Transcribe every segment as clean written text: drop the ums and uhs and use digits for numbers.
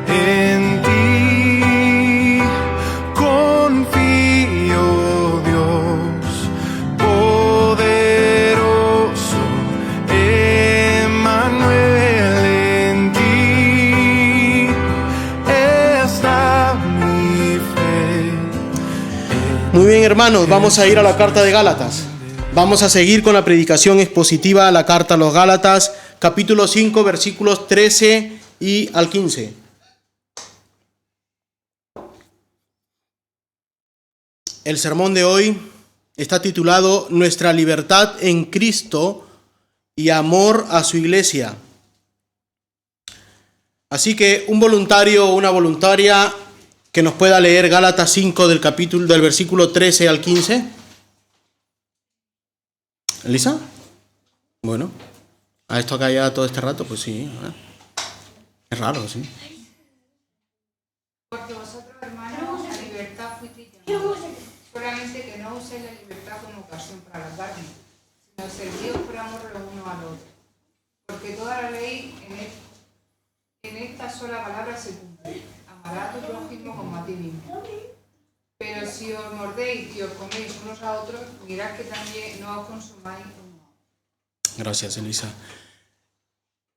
en ti confío, Dios poderoso, Emmanuel, en ti está mi fe. Muy bien, hermanos, vamos a ir a la carta de Gálatas. Vamos a seguir con la predicación expositiva a la carta a los Gálatas, capítulo 5, versículos 13 y al 15. El sermón de hoy está titulado Nuestra libertad en Cristo y amor a su iglesia. Así que un voluntario o una voluntaria que nos pueda leer Gálatas 5 del versículo 13 al 15. ¿Elisa? Bueno, ¿ha estado callada todo este rato? Pues sí. Es raro, sí. Porque vosotros, hermanos, a libertad fuisteis llamados, solamente que no uséis la libertad como ocasión para la carne, sino servíos por amor los unos a los otros. Porque toda la ley en esta sola palabra se cumple: amarás a tu prójimo como a ti mismo. Pero si os mordéis y os coméis unos a otros, mirad que también no os consumáis uno a otro. Gracias, Elisa.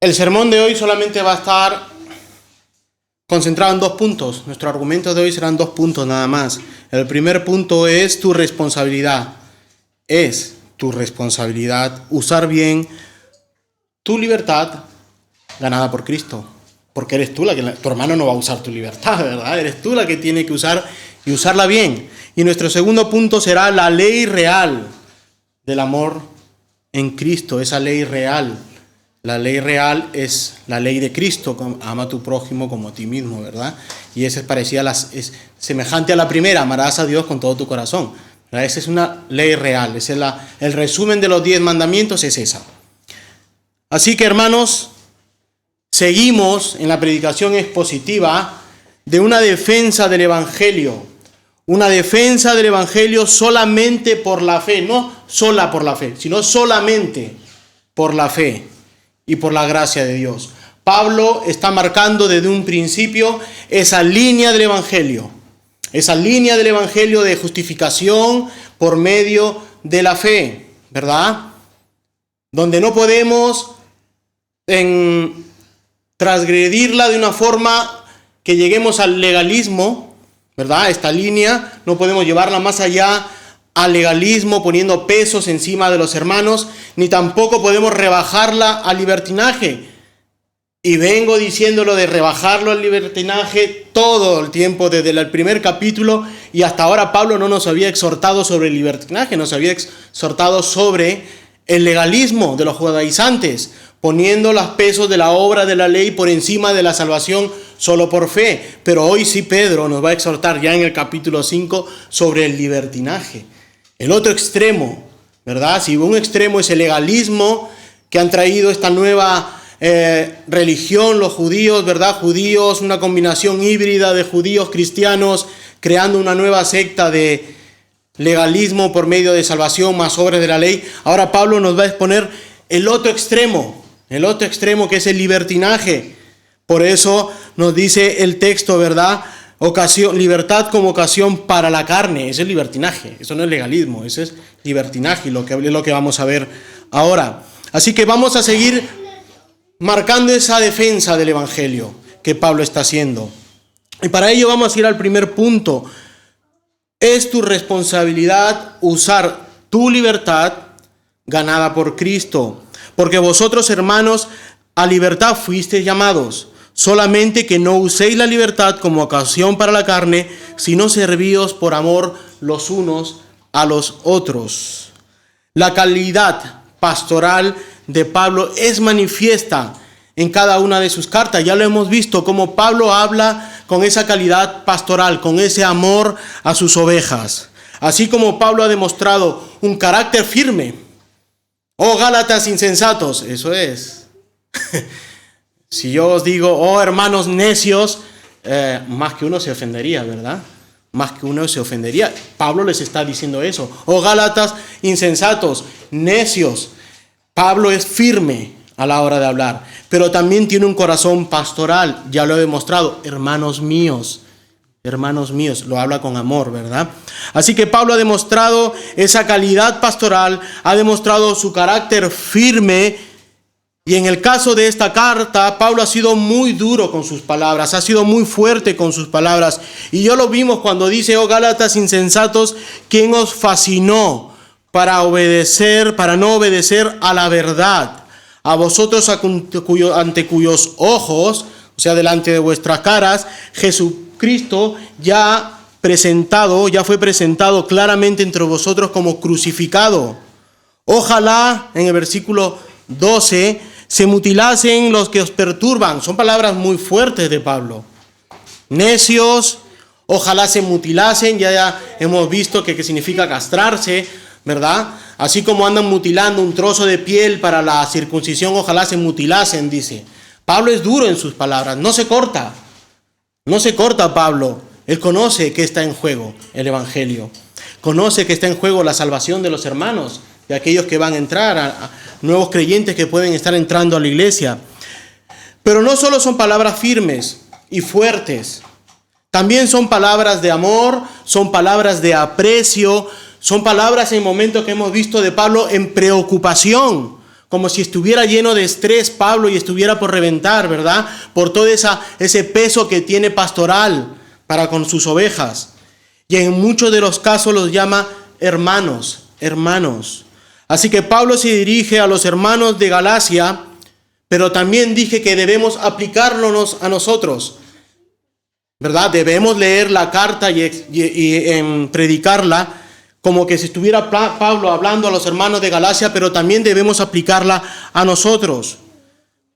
El sermón de hoy solamente va a estar concentrado en 2 puntos. Nuestro argumento de hoy serán 2 puntos nada más. El primer punto es tu responsabilidad. Es tu responsabilidad usar bien tu libertad ganada por Cristo. Porque eres tú tu hermano no va a usar tu libertad, ¿verdad? Eres tú la que tiene que usar y usarla bien. Y nuestro segundo punto será la ley real del amor en Cristo, esa ley real. La ley real es la ley de Cristo, ama a tu prójimo como a ti mismo, ¿verdad? Y esa es semejante a la primera, amarás a Dios con todo tu corazón, ¿verdad? Esa es una ley real, el resumen de los 10 mandamientos es esa. Así que, hermanos, seguimos en la predicación expositiva de una defensa del Evangelio. Una defensa del Evangelio solamente por la fe, no sola por la fe, sino solamente por la fe y por la gracia de Dios. Pablo está marcando desde un principio esa línea del Evangelio de justificación por medio de la fe, ¿verdad? Donde no podemos transgredirla de una forma que lleguemos al legalismo, ¿verdad? Esta línea no podemos llevarla más allá al legalismo poniendo pesos encima de los hermanos, ni tampoco podemos rebajarla al libertinaje. Y vengo diciéndolo de rebajarlo al libertinaje todo el tiempo, desde el primer capítulo, y hasta ahora Pablo no nos había exhortado sobre el libertinaje, nos había exhortado sobre el legalismo de los judaizantes, poniendo los pesos de la obra de la ley por encima de la salvación solo por fe. Pero hoy sí Pedro nos va a exhortar ya en el capítulo 5 sobre el libertinaje. El otro extremo, ¿verdad? Si un extremo es el legalismo que han traído esta nueva religión, los judíos, ¿verdad? Judíos, una combinación híbrida de judíos cristianos, creando una nueva secta de legalismo por medio de salvación más obras de la ley. Ahora Pablo nos va a exponer el otro extremo que es el libertinaje. Por eso nos dice el texto, ¿verdad? Libertad como ocasión para la carne. Eso es libertinaje, eso no es legalismo, eso es libertinaje, lo que vamos a ver ahora. Así que vamos a seguir marcando esa defensa del Evangelio que Pablo está haciendo. Y para ello vamos a ir al primer punto. Es tu responsabilidad usar tu libertad ganada por Cristo. Porque vosotros, hermanos, a libertad fuisteis llamados, solamente que no uséis la libertad como ocasión para la carne, sino servíos por amor los unos a los otros. La calidad pastoral de Pablo es manifiesta en cada una de sus cartas. Ya lo hemos visto, cómo Pablo habla con esa calidad pastoral, con ese amor a sus ovejas. Así como Pablo ha demostrado un carácter firme. Oh, Gálatas insensatos, eso es. Si yo os digo, oh, hermanos necios, más que uno se ofendería, ¿verdad? Más que uno se ofendería. Pablo les está diciendo eso. Oh, Gálatas insensatos, necios. Pablo es firme a la hora de hablar. pero también tiene un corazón pastoral, ya lo he demostrado, hermanos míos, lo habla con amor, ¿verdad? Así que Pablo ha demostrado esa calidad pastoral, ha demostrado su carácter firme, y en el caso de esta carta, Pablo ha sido muy duro con sus palabras, ha sido muy fuerte con sus palabras, y ya lo vimos cuando dice: oh Gálatas insensatos, ¿quién os fascinó para no obedecer a la verdad? A vosotros ante cuyos ojos, o sea, delante de vuestras caras, Jesucristo ya fue presentado claramente entre vosotros como crucificado. Ojalá, en el versículo 12, se mutilasen los que os perturban. Son palabras muy fuertes de Pablo. Necios, ojalá se mutilasen, ya hemos visto que significa castrarse, ¿verdad? Así como andan mutilando un trozo de piel para la circuncisión, ojalá se mutilasen, dice. Pablo es duro en sus palabras, no se corta Pablo. Él conoce que está en juego el evangelio, conoce que está en juego la salvación de los hermanos, de aquellos que van a entrar, a nuevos creyentes que pueden estar entrando a la iglesia. Pero no solo son palabras firmes y fuertes, también son palabras de amor, son palabras de aprecio, son palabras en momentos que hemos visto de Pablo en preocupación, como si estuviera lleno de estrés Pablo y estuviera por reventar, ¿verdad? Por todo ese peso que tiene pastoral para con sus ovejas. Y en muchos de los casos los llama hermanos. Así que Pablo se dirige a los hermanos de Galacia, pero también dije que debemos aplicárnoslos a nosotros, ¿verdad? Debemos leer la carta y predicarla como que si estuviera Pablo hablando a los hermanos de Galacia, pero también debemos aplicarla a nosotros.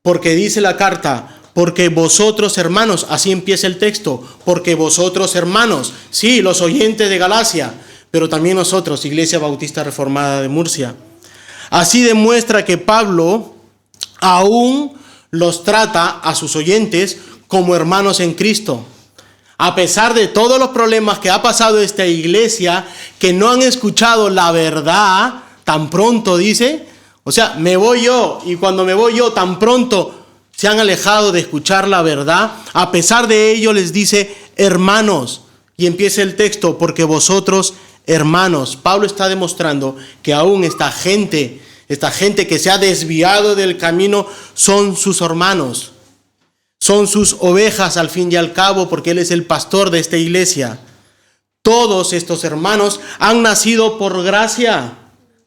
Porque dice la carta: porque vosotros hermanos, así empieza el texto, porque vosotros hermanos, sí, los oyentes de Galacia, pero también nosotros, Iglesia Bautista Reformada de Murcia. Así demuestra que Pablo aún los trata a sus oyentes como hermanos en Cristo. A pesar de todos los problemas que ha pasado esta iglesia, que no han escuchado la verdad tan pronto, dice, o sea, me voy yo, y cuando me voy yo tan pronto se han alejado de escuchar la verdad. A pesar de ello les dice hermanos, y empieza el texto: porque vosotros hermanos. Pablo está demostrando que aún esta gente que se ha desviado del camino son sus hermanos. Son sus ovejas al fin y al cabo, porque Él es el pastor de esta iglesia. Todos estos hermanos han nacido por gracia,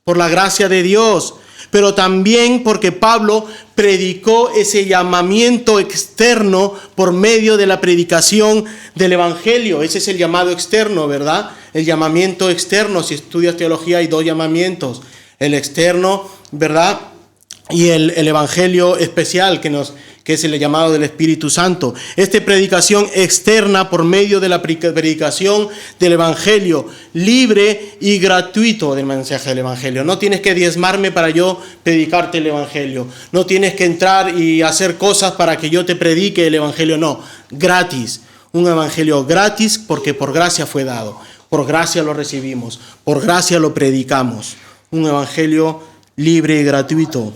por la gracia de Dios, pero también porque Pablo predicó ese llamamiento externo por medio de la predicación del evangelio. Ese es el llamado externo, ¿verdad? El llamamiento externo. Si estudias teología hay dos llamamientos: el externo, ¿verdad? Y el evangelio especial que es el llamado del Espíritu Santo. Esta predicación externa por medio de la predicación del evangelio, libre y gratuito del mensaje del evangelio. No tienes que diezmarme para yo predicarte el evangelio. No tienes que entrar y hacer cosas para que yo te predique el evangelio. No, gratis. Un evangelio gratis porque por gracia fue dado. Por gracia lo recibimos. Por gracia lo predicamos. Un evangelio libre y gratuito.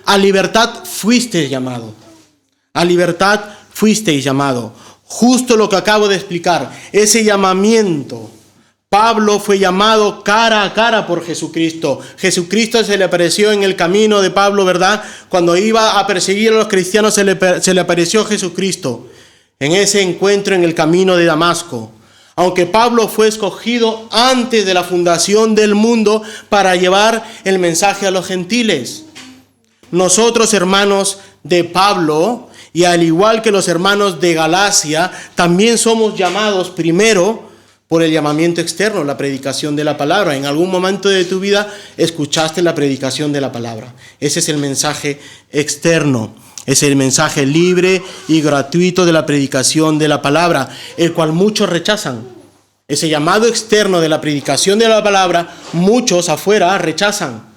A libertad fuisteis llamado. A libertad fuisteis llamado. Justo lo que acabo de explicar. Ese llamamiento. Pablo fue llamado cara a cara por Jesucristo. Jesucristo se le apareció en el camino de Pablo, ¿verdad? Cuando iba a perseguir a los cristianos se le apareció Jesucristo. En ese encuentro en el camino de Damasco. Aunque Pablo fue escogido antes de la fundación del mundo para llevar el mensaje a los gentiles. Nosotros, hermanos de Pablo, y al igual que los hermanos de Galacia, también somos llamados primero por el llamamiento externo, la predicación de la palabra. En algún momento de tu vida escuchaste la predicación de la palabra. Ese es el mensaje externo. Es el mensaje libre y gratuito de la predicación de la palabra, el cual muchos rechazan. Ese llamado externo de la predicación de la palabra, muchos afuera rechazan,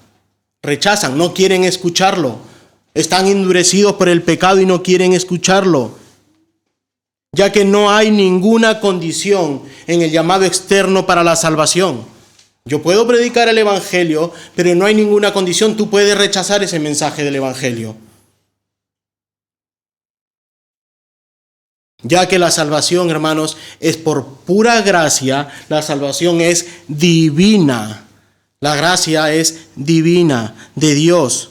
no quieren escucharlo. Están endurecidos por el pecado y no quieren escucharlo, ya que no hay ninguna condición en el llamado externo para la salvación. Yo puedo predicar el evangelio, pero no hay ninguna condición. Tú puedes rechazar ese mensaje del evangelio. Ya que la salvación, hermanos, es por pura gracia, la salvación es divina. La gracia es divina de Dios.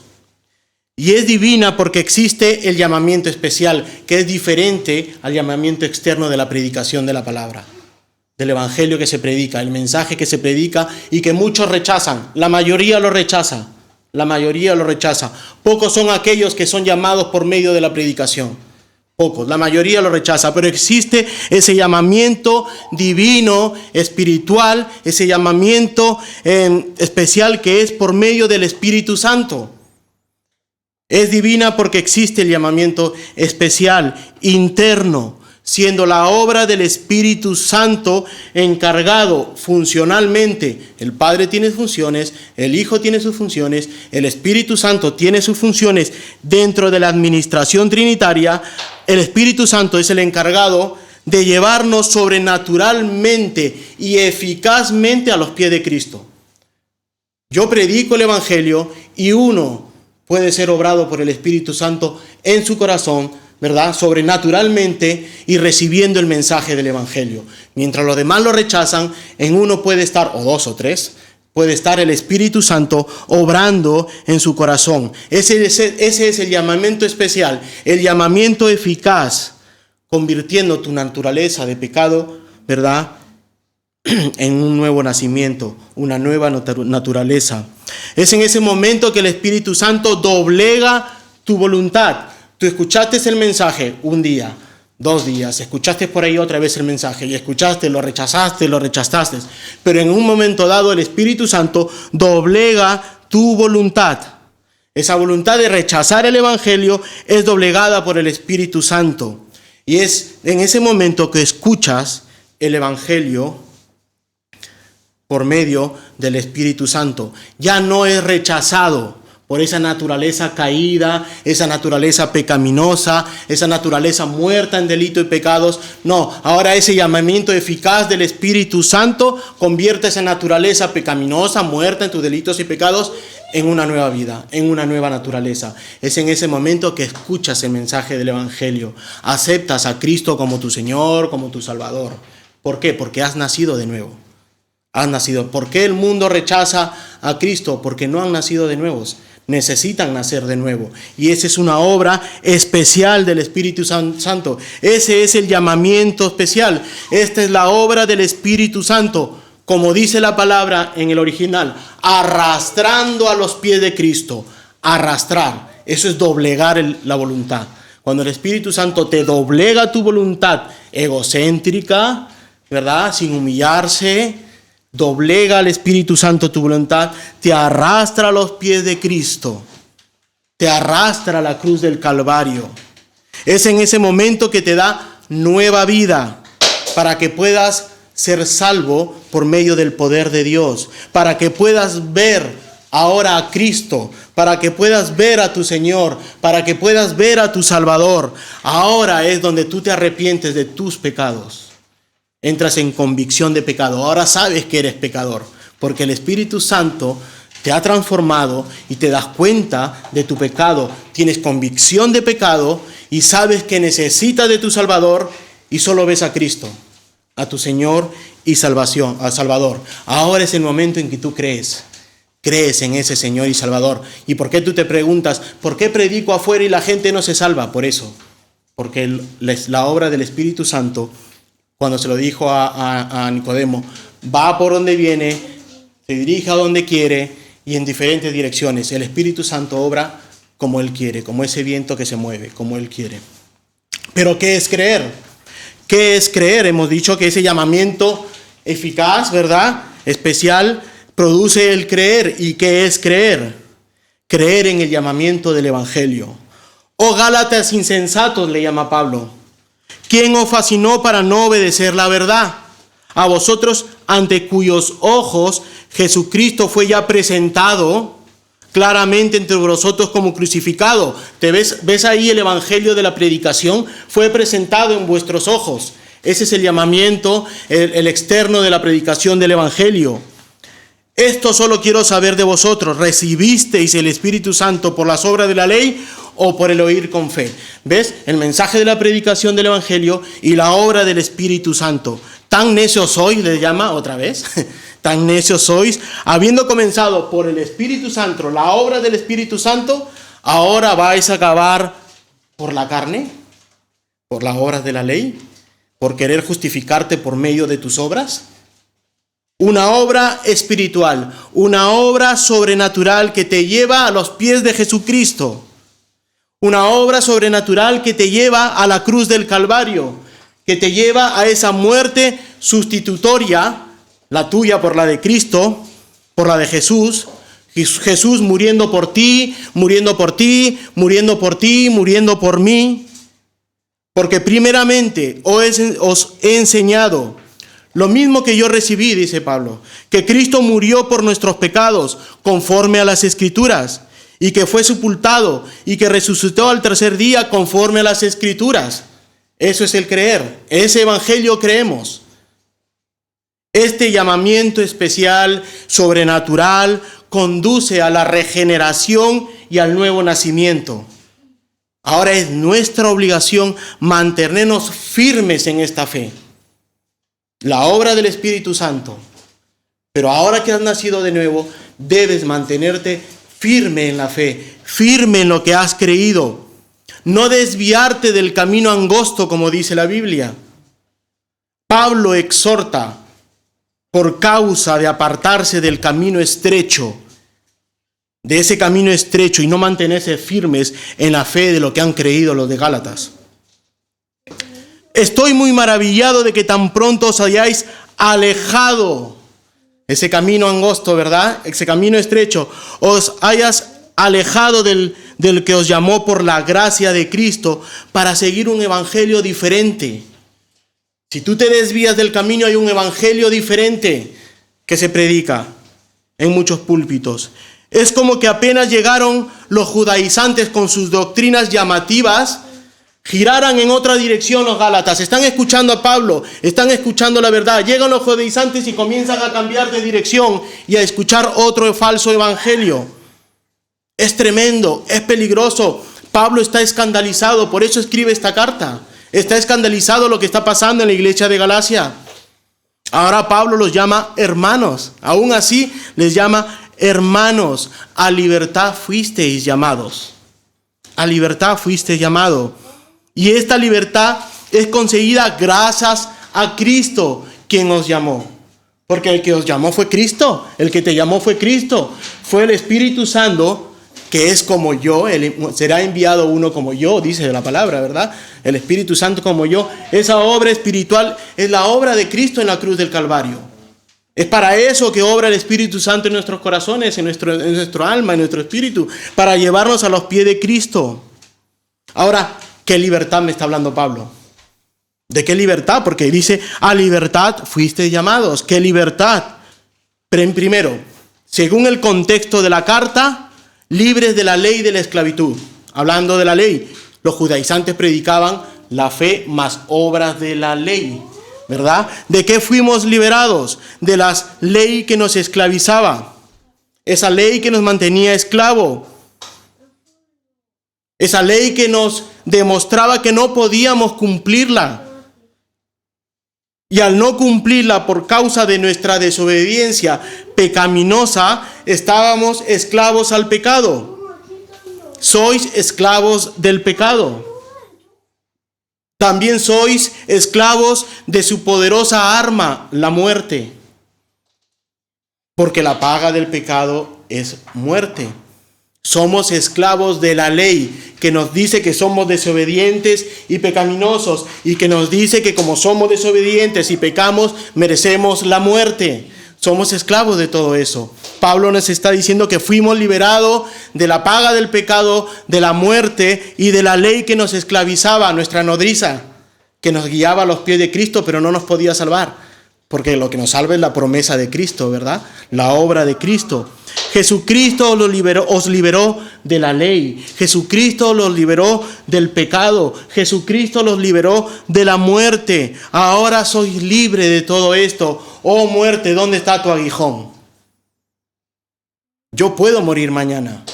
Y es divina porque existe el llamamiento especial, que es diferente al llamamiento externo de la predicación de la palabra, del evangelio que se predica, el mensaje que se predica y que muchos rechazan. La mayoría lo rechaza. La mayoría lo rechaza. Pocos son aquellos que son llamados por medio de la predicación. Pocos, la mayoría lo rechaza, pero existe ese llamamiento divino, espiritual, ese llamamiento especial que es por medio del Espíritu Santo. Es divina porque existe el llamamiento especial, interno, siendo la obra del Espíritu Santo encargado funcionalmente. El Padre tiene funciones, el Hijo tiene sus funciones, el Espíritu Santo tiene sus funciones dentro de la administración trinitaria. El Espíritu Santo es el encargado de llevarnos sobrenaturalmente y eficazmente a los pies de Cristo. Yo predico el Evangelio y uno puede ser obrado por el Espíritu Santo en su corazón, ¿verdad? Sobrenaturalmente y recibiendo el mensaje del Evangelio. Mientras los demás lo rechazan, en uno puede estar, o dos o tres, puede estar el Espíritu Santo obrando en su corazón. Ese es el llamamiento especial, el llamamiento eficaz, convirtiendo tu naturaleza de pecado, ¿verdad?, en un nuevo nacimiento, una nueva naturaleza. Es en ese momento que el Espíritu Santo doblega tu voluntad. Tú escuchaste el mensaje un día, 2 días, escuchaste por ahí otra vez el mensaje y escuchaste, lo rechazaste, pero en un momento dado el Espíritu Santo doblega tu voluntad. Esa voluntad de rechazar el Evangelio es doblegada por el Espíritu Santo. Y es en ese momento que escuchas el Evangelio por medio del Espíritu Santo. Ya no es rechazado por esa naturaleza caída, esa naturaleza pecaminosa, esa naturaleza muerta en delito y pecados. No, ahora ese llamamiento eficaz del Espíritu Santo convierte esa naturaleza pecaminosa, muerta en tus delitos y pecados, en una nueva vida, en una nueva naturaleza. Es en ese momento que escuchas el mensaje del Evangelio, aceptas a Cristo como tu Señor, como tu Salvador. ¿Por qué? Porque has nacido de nuevo. Has nacido. ¿Por qué el mundo rechaza a Cristo? Porque no han nacido de nuevos. Necesitan nacer de nuevo. Y esa es una obra especial del Espíritu Santo. Ese es el llamamiento especial. Esta es la obra del Espíritu Santo. Como dice la palabra en el original, arrastrando a los pies de Cristo. Arrastrar. Eso es doblegar la voluntad. Cuando el Espíritu Santo te doblega tu voluntad egocéntrica, ¿verdad?, sin humillarse, doblega al Espíritu Santo tu voluntad, te arrastra a los pies de Cristo, te arrastra a la cruz del Calvario. Es en ese momento que te da nueva vida para que puedas ser salvo por medio del poder de Dios, para que puedas ver ahora a Cristo, para que puedas ver a tu Señor, para que puedas ver a tu Salvador. Ahora es donde tú te arrepientes de tus pecados. Entras en convicción de pecado. Ahora sabes que eres pecador, porque el Espíritu Santo te ha transformado y te das cuenta de tu pecado. Tienes convicción de pecado y sabes que necesitas de tu Salvador y solo ves a Cristo, a tu Señor y Salvador. Ahora es el momento en que tú crees en ese Señor y Salvador. ¿Y por qué tú te preguntas, por qué predico afuera y la gente no se salva? Por eso, porque la obra del Espíritu Santo, cuando se lo dijo a Nicodemo, va por donde viene, se dirige a donde quiere y en diferentes direcciones. El Espíritu Santo obra como Él quiere, como ese viento que se mueve, como Él quiere. Pero ¿qué es creer? ¿Qué es creer? Hemos dicho que ese llamamiento eficaz, ¿verdad?, especial, produce el creer. ¿Y qué es creer? Creer en el llamamiento del Evangelio. Oh Gálatas insensatos, le llama Pablo. ¿Quién os fascinó para no obedecer la verdad? A vosotros, ante cuyos ojos Jesucristo fue ya presentado claramente entre vosotros como crucificado. ¿Ves ahí el evangelio de la predicación? Fue presentado en vuestros ojos. Ese es el llamamiento, el externo de la predicación del evangelio. Esto solo quiero saber de vosotros. ¿Recibisteis el Espíritu Santo por las obras de la ley o por el oír con fe? ¿Ves? El mensaje de la predicación del Evangelio y la obra del Espíritu Santo. Tan necios sois, les llama otra vez. Tan necios sois, habiendo comenzado por el Espíritu Santo, la obra del Espíritu Santo, ahora vais a acabar por la carne, por las obras de la ley, por querer justificarte por medio de tus obras. Una obra espiritual, una obra sobrenatural que te lleva a los pies de Jesucristo. Una obra sobrenatural que te lleva a la cruz del Calvario, que te lleva a esa muerte sustitutoria, la tuya por la de Cristo, por la de Jesús. Jesús muriendo por ti, muriendo por ti, muriendo por ti, muriendo por mí. Porque primeramente os he enseñado lo mismo que yo recibí, dice Pablo, que Cristo murió por nuestros pecados, conforme a las Escrituras, y que fue sepultado, y que resucitó al tercer día, conforme a las Escrituras. Eso es el creer, ese evangelio creemos. Este llamamiento especial, sobrenatural, conduce a la regeneración y al nuevo nacimiento. Ahora es nuestra obligación mantenernos firmes en esta fe. La obra del Espíritu Santo. Pero ahora que has nacido de nuevo, debes mantenerte firme en la fe, firme en lo que has creído. No desviarte del camino angosto, como dice la Biblia. Pablo exhorta por causa de apartarse del camino estrecho, de ese camino estrecho, y no mantenerse firmes en la fe de lo que han creído los de Gálatas. Estoy muy maravillado de que tan pronto os hayáis alejado, ese camino angosto, ¿verdad? Ese camino estrecho, os hayas alejado del que os llamó por la gracia de Cristo para seguir un evangelio diferente. Si tú te desvías del camino, hay un evangelio diferente que se predica en muchos púlpitos. Es como que apenas llegaron los judaizantes con sus doctrinas llamativas, giraran en otra dirección los gálatas. Están escuchando a Pablo, están escuchando la verdad. Llegan los judaizantes y comienzan a cambiar de dirección y a escuchar otro falso evangelio. Es tremendo, es peligroso. Pablo está escandalizado, por eso escribe esta carta. Está escandalizado lo que está pasando en la iglesia de Galacia. Ahora Pablo los llama hermanos. Aún así les llama hermanos. A libertad fuisteis llamados. A libertad fuisteis llamados. Y esta libertad es conseguida gracias a Cristo, quien os llamó. Porque el que os llamó fue Cristo. El que te llamó fue Cristo. Fue el Espíritu Santo, que es como yo. Será enviado uno como yo, dice la palabra, ¿verdad? El Espíritu Santo como yo. Esa obra espiritual es la obra de Cristo en la cruz del Calvario. Es para eso que obra el Espíritu Santo en nuestros corazones, en nuestro alma, en nuestro espíritu, para llevarnos a los pies de Cristo. Ahora, ¿qué libertad me está hablando Pablo? ¿De qué libertad? Porque dice, a libertad fuisteis llamados. ¿Qué libertad? Primero, según el contexto de la carta, libres de la ley de la esclavitud. Hablando de la ley, los judaizantes predicaban la fe más obras de la ley, ¿verdad? ¿De qué fuimos liberados? De la ley que nos esclavizaba. Esa ley que nos mantenía esclavo. Esa ley que nos demostraba que no podíamos cumplirla. Y al no cumplirla por causa de nuestra desobediencia pecaminosa, estábamos esclavos al pecado. Sois esclavos del pecado. También sois esclavos de su poderosa arma, la muerte. Porque la paga del pecado es muerte. Somos esclavos de la ley, que nos dice que somos desobedientes y pecaminosos, y que nos dice que como somos desobedientes y pecamos, merecemos la muerte. Somos esclavos de todo eso. Pablo nos está diciendo que fuimos liberados de la paga del pecado, de la muerte y de la ley que nos esclavizaba, nuestra nodriza, que nos guiaba a los pies de Cristo, pero no nos podía salvar. Porque lo que nos salva es la promesa de Cristo, ¿verdad? La obra de Cristo. Jesucristo os liberó de la ley. Jesucristo los liberó del pecado. Jesucristo los liberó de la muerte. Ahora sois libres de todo esto. Oh muerte, ¿dónde está tu aguijón? Yo puedo morir mañana,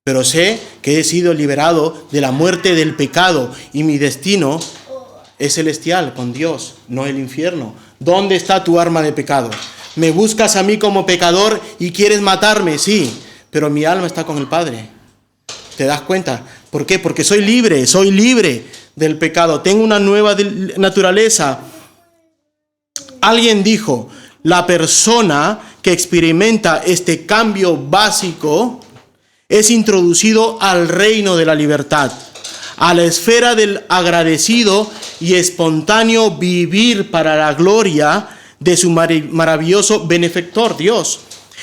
pero sé que he sido liberado de la muerte del pecado y mi destino es celestial con Dios, no el infierno. ¿Dónde está tu arma de pecado? ¿Me buscas a mí como pecador y quieres matarme? Sí, pero mi alma está con el Padre. ¿Te das cuenta? ¿Por qué? Porque soy libre del pecado. Tengo una nueva naturaleza. Alguien dijo, la persona que experimenta este cambio básico es introducido al reino de la libertad, a la esfera del agradecido y espontáneo vivir para la gloria de su maravilloso benefactor, Dios.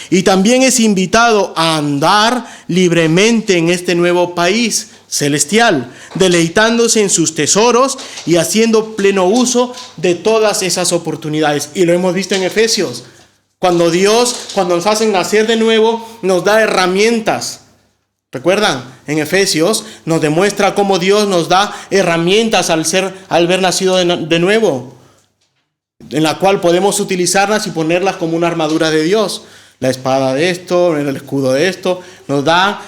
Y también es invitado a andar libremente en este nuevo país celestial, deleitándose en sus tesoros y haciendo pleno uso de todas esas oportunidades. Y lo hemos visto en Efesios. Cuando nos hace nacer de nuevo, nos da herramientas. ¿Recuerdan? En Efesios nos demuestra cómo Dios nos da herramientas al haber nacido de nuevo, en la cual podemos utilizarlas y ponerlas como una armadura de Dios. La espada de esto, el escudo de esto, nos da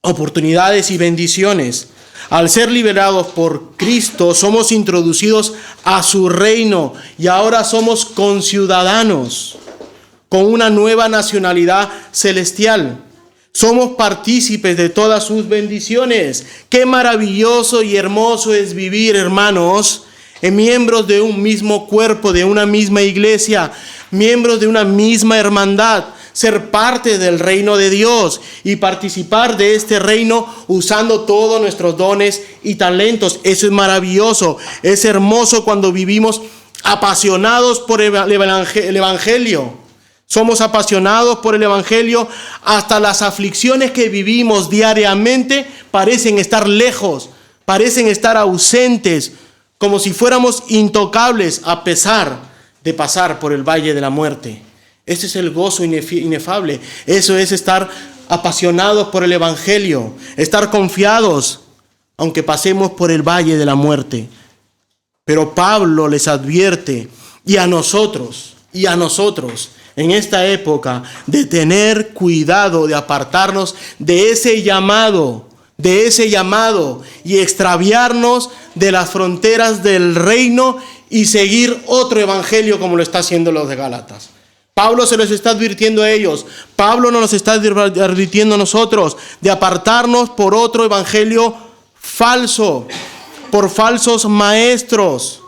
oportunidades y bendiciones. Al ser liberados por Cristo, somos introducidos a su reino y ahora somos conciudadanos con una nueva nacionalidad celestial. Somos partícipes de todas sus bendiciones. Qué maravilloso y hermoso es vivir, hermanos, en miembros de un mismo cuerpo, de una misma iglesia, miembros de una misma hermandad, ser parte del reino de Dios y participar de este reino usando todos nuestros dones y talentos. Eso es maravilloso, es hermoso cuando vivimos apasionados por el Evangelio. Somos apasionados por el Evangelio, hasta las aflicciones que vivimos diariamente parecen estar lejos, parecen estar ausentes, como si fuéramos intocables a pesar de pasar por el valle de la muerte. Ese es el gozo inefable. Eso es estar apasionados por el Evangelio, estar confiados, aunque pasemos por el valle de la muerte. Pero Pablo les advierte, y a nosotros, en esta época, de tener cuidado de apartarnos de ese llamado y extraviarnos de las fronteras del reino y seguir otro evangelio como lo está haciendo los de Gálatas. Pablo se los está advirtiendo a ellos. Pablo nos está advirtiendo a nosotros de apartarnos por otro evangelio falso, por falsos maestros.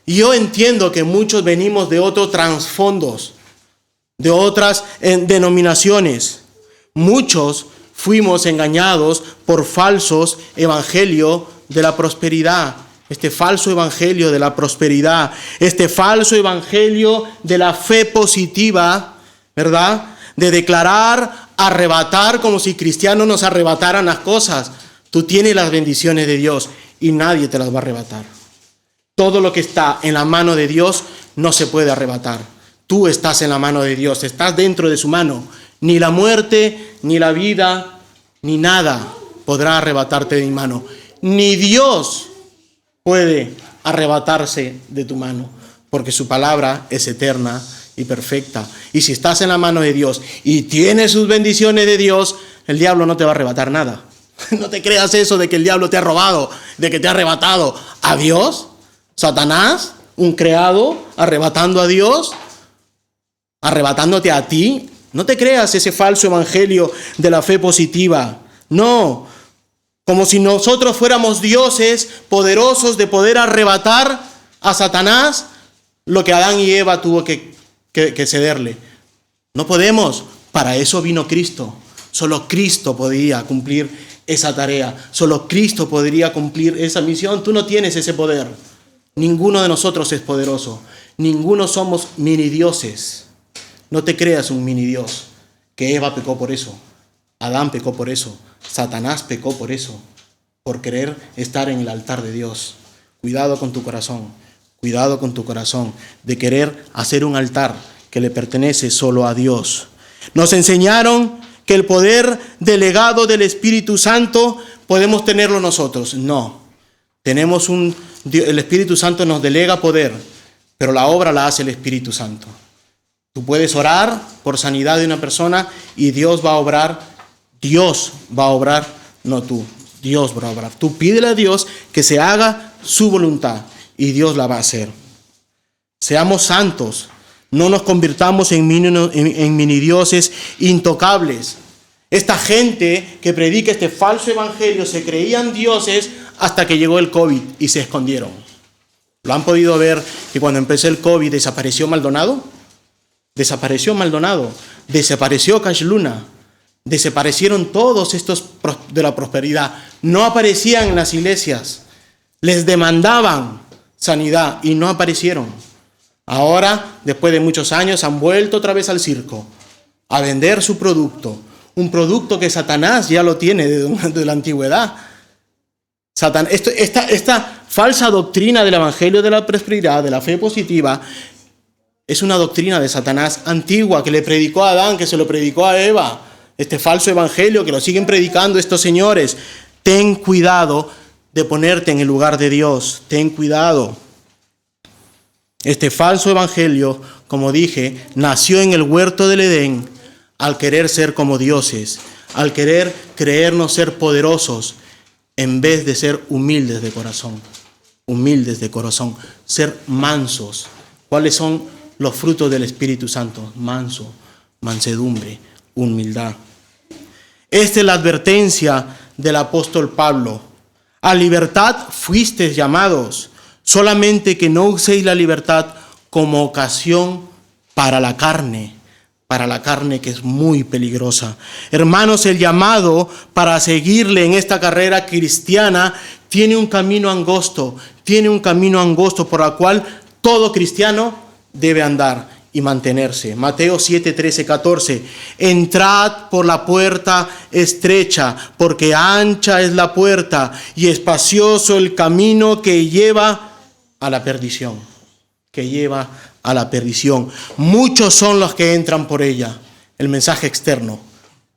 Y yo entiendo que muchos venimos de otros trasfondos, de otras denominaciones. Muchos fuimos engañados por falsos evangelios de la prosperidad. Este falso evangelio de la prosperidad, este falso evangelio de la fe positiva, ¿verdad? De declarar, arrebatar, como si cristianos nos arrebataran las cosas. Tú tienes las bendiciones de Dios y nadie te las va a arrebatar. Todo lo que está en la mano de Dios no se puede arrebatar. Tú estás en la mano de Dios, estás dentro de su mano. Ni la muerte, ni la vida, ni nada podrá arrebatarte de mi mano. Ni Dios puede arrebatarse de tu mano, porque su palabra es eterna y perfecta. Y si estás en la mano de Dios y tienes sus bendiciones de Dios, el diablo no te va a arrebatar nada. No te creas eso de que el diablo te ha robado, de que te ha arrebatado a Dios. Satanás, un creado, arrebatando a Dios, arrebatándote a ti. No te creas ese falso evangelio de la fe positiva. No, como si nosotros fuéramos dioses poderosos de poder arrebatar a Satanás lo que Adán y Eva tuvo que cederle. No podemos. Para eso vino Cristo. Solo Cristo podía cumplir esa tarea. Solo Cristo podría cumplir esa misión. Tú no tienes ese poder. Ninguno de nosotros es poderoso. Ninguno somos mini dioses. No te creas un mini dios. Que Eva pecó por eso. Adán pecó por eso. Satanás pecó por eso. Por querer estar en el altar de Dios. Cuidado con tu corazón. Cuidado con tu corazón. De querer hacer un altar que le pertenece solo a Dios. Nos enseñaron que el poder delegado del Espíritu Santo podemos tenerlo nosotros. No. El Espíritu Santo nos delega poder, pero la obra la hace el Espíritu Santo. Tú puedes orar por sanidad de una persona y Dios va a obrar. Dios va a obrar, no tú. Dios va a obrar. Tú pídele a Dios que se haga su voluntad y Dios la va a hacer. Seamos santos. No nos convirtamos en minidioses intocables. Esta gente que predica este falso evangelio se creían dioses hasta que llegó el COVID y se escondieron. ¿Lo han podido ver que cuando empezó el COVID desapareció Maldonado? Desapareció Maldonado, desapareció Cash Luna, desaparecieron todos estos de la prosperidad. No aparecían en las iglesias, les demandaban sanidad y no aparecieron. Ahora, después de muchos años, han vuelto otra vez al circo a vender su producto. Un producto que Satanás ya lo tiene de la antigüedad. Esta falsa doctrina del evangelio de la prosperidad, de la fe positiva, es una doctrina de Satanás antigua que le predicó a Adán, que se lo predicó a Eva. Este falso evangelio que lo siguen predicando estos señores. Ten cuidado de ponerte en el lugar de Dios. Ten cuidado. Este falso evangelio, como dije, nació en el huerto del Edén al querer ser como dioses, al querer creernos ser poderosos, en vez de ser humildes de corazón, ser mansos. ¿Cuáles son los frutos del Espíritu Santo? Manso, mansedumbre, humildad. Esta es la advertencia del apóstol Pablo. A libertad fuisteis llamados, solamente que no uséis la libertad como ocasión para la carne que es muy peligrosa. Hermanos, el llamado para seguirle en esta carrera cristiana tiene un camino angosto por el cual todo cristiano debe andar y mantenerse. Mateo 7, 13, 14. Entrad por la puerta estrecha, porque ancha es la puerta y espacioso el camino que lleva a la perdición. Muchos son los que entran por ella. El mensaje externo,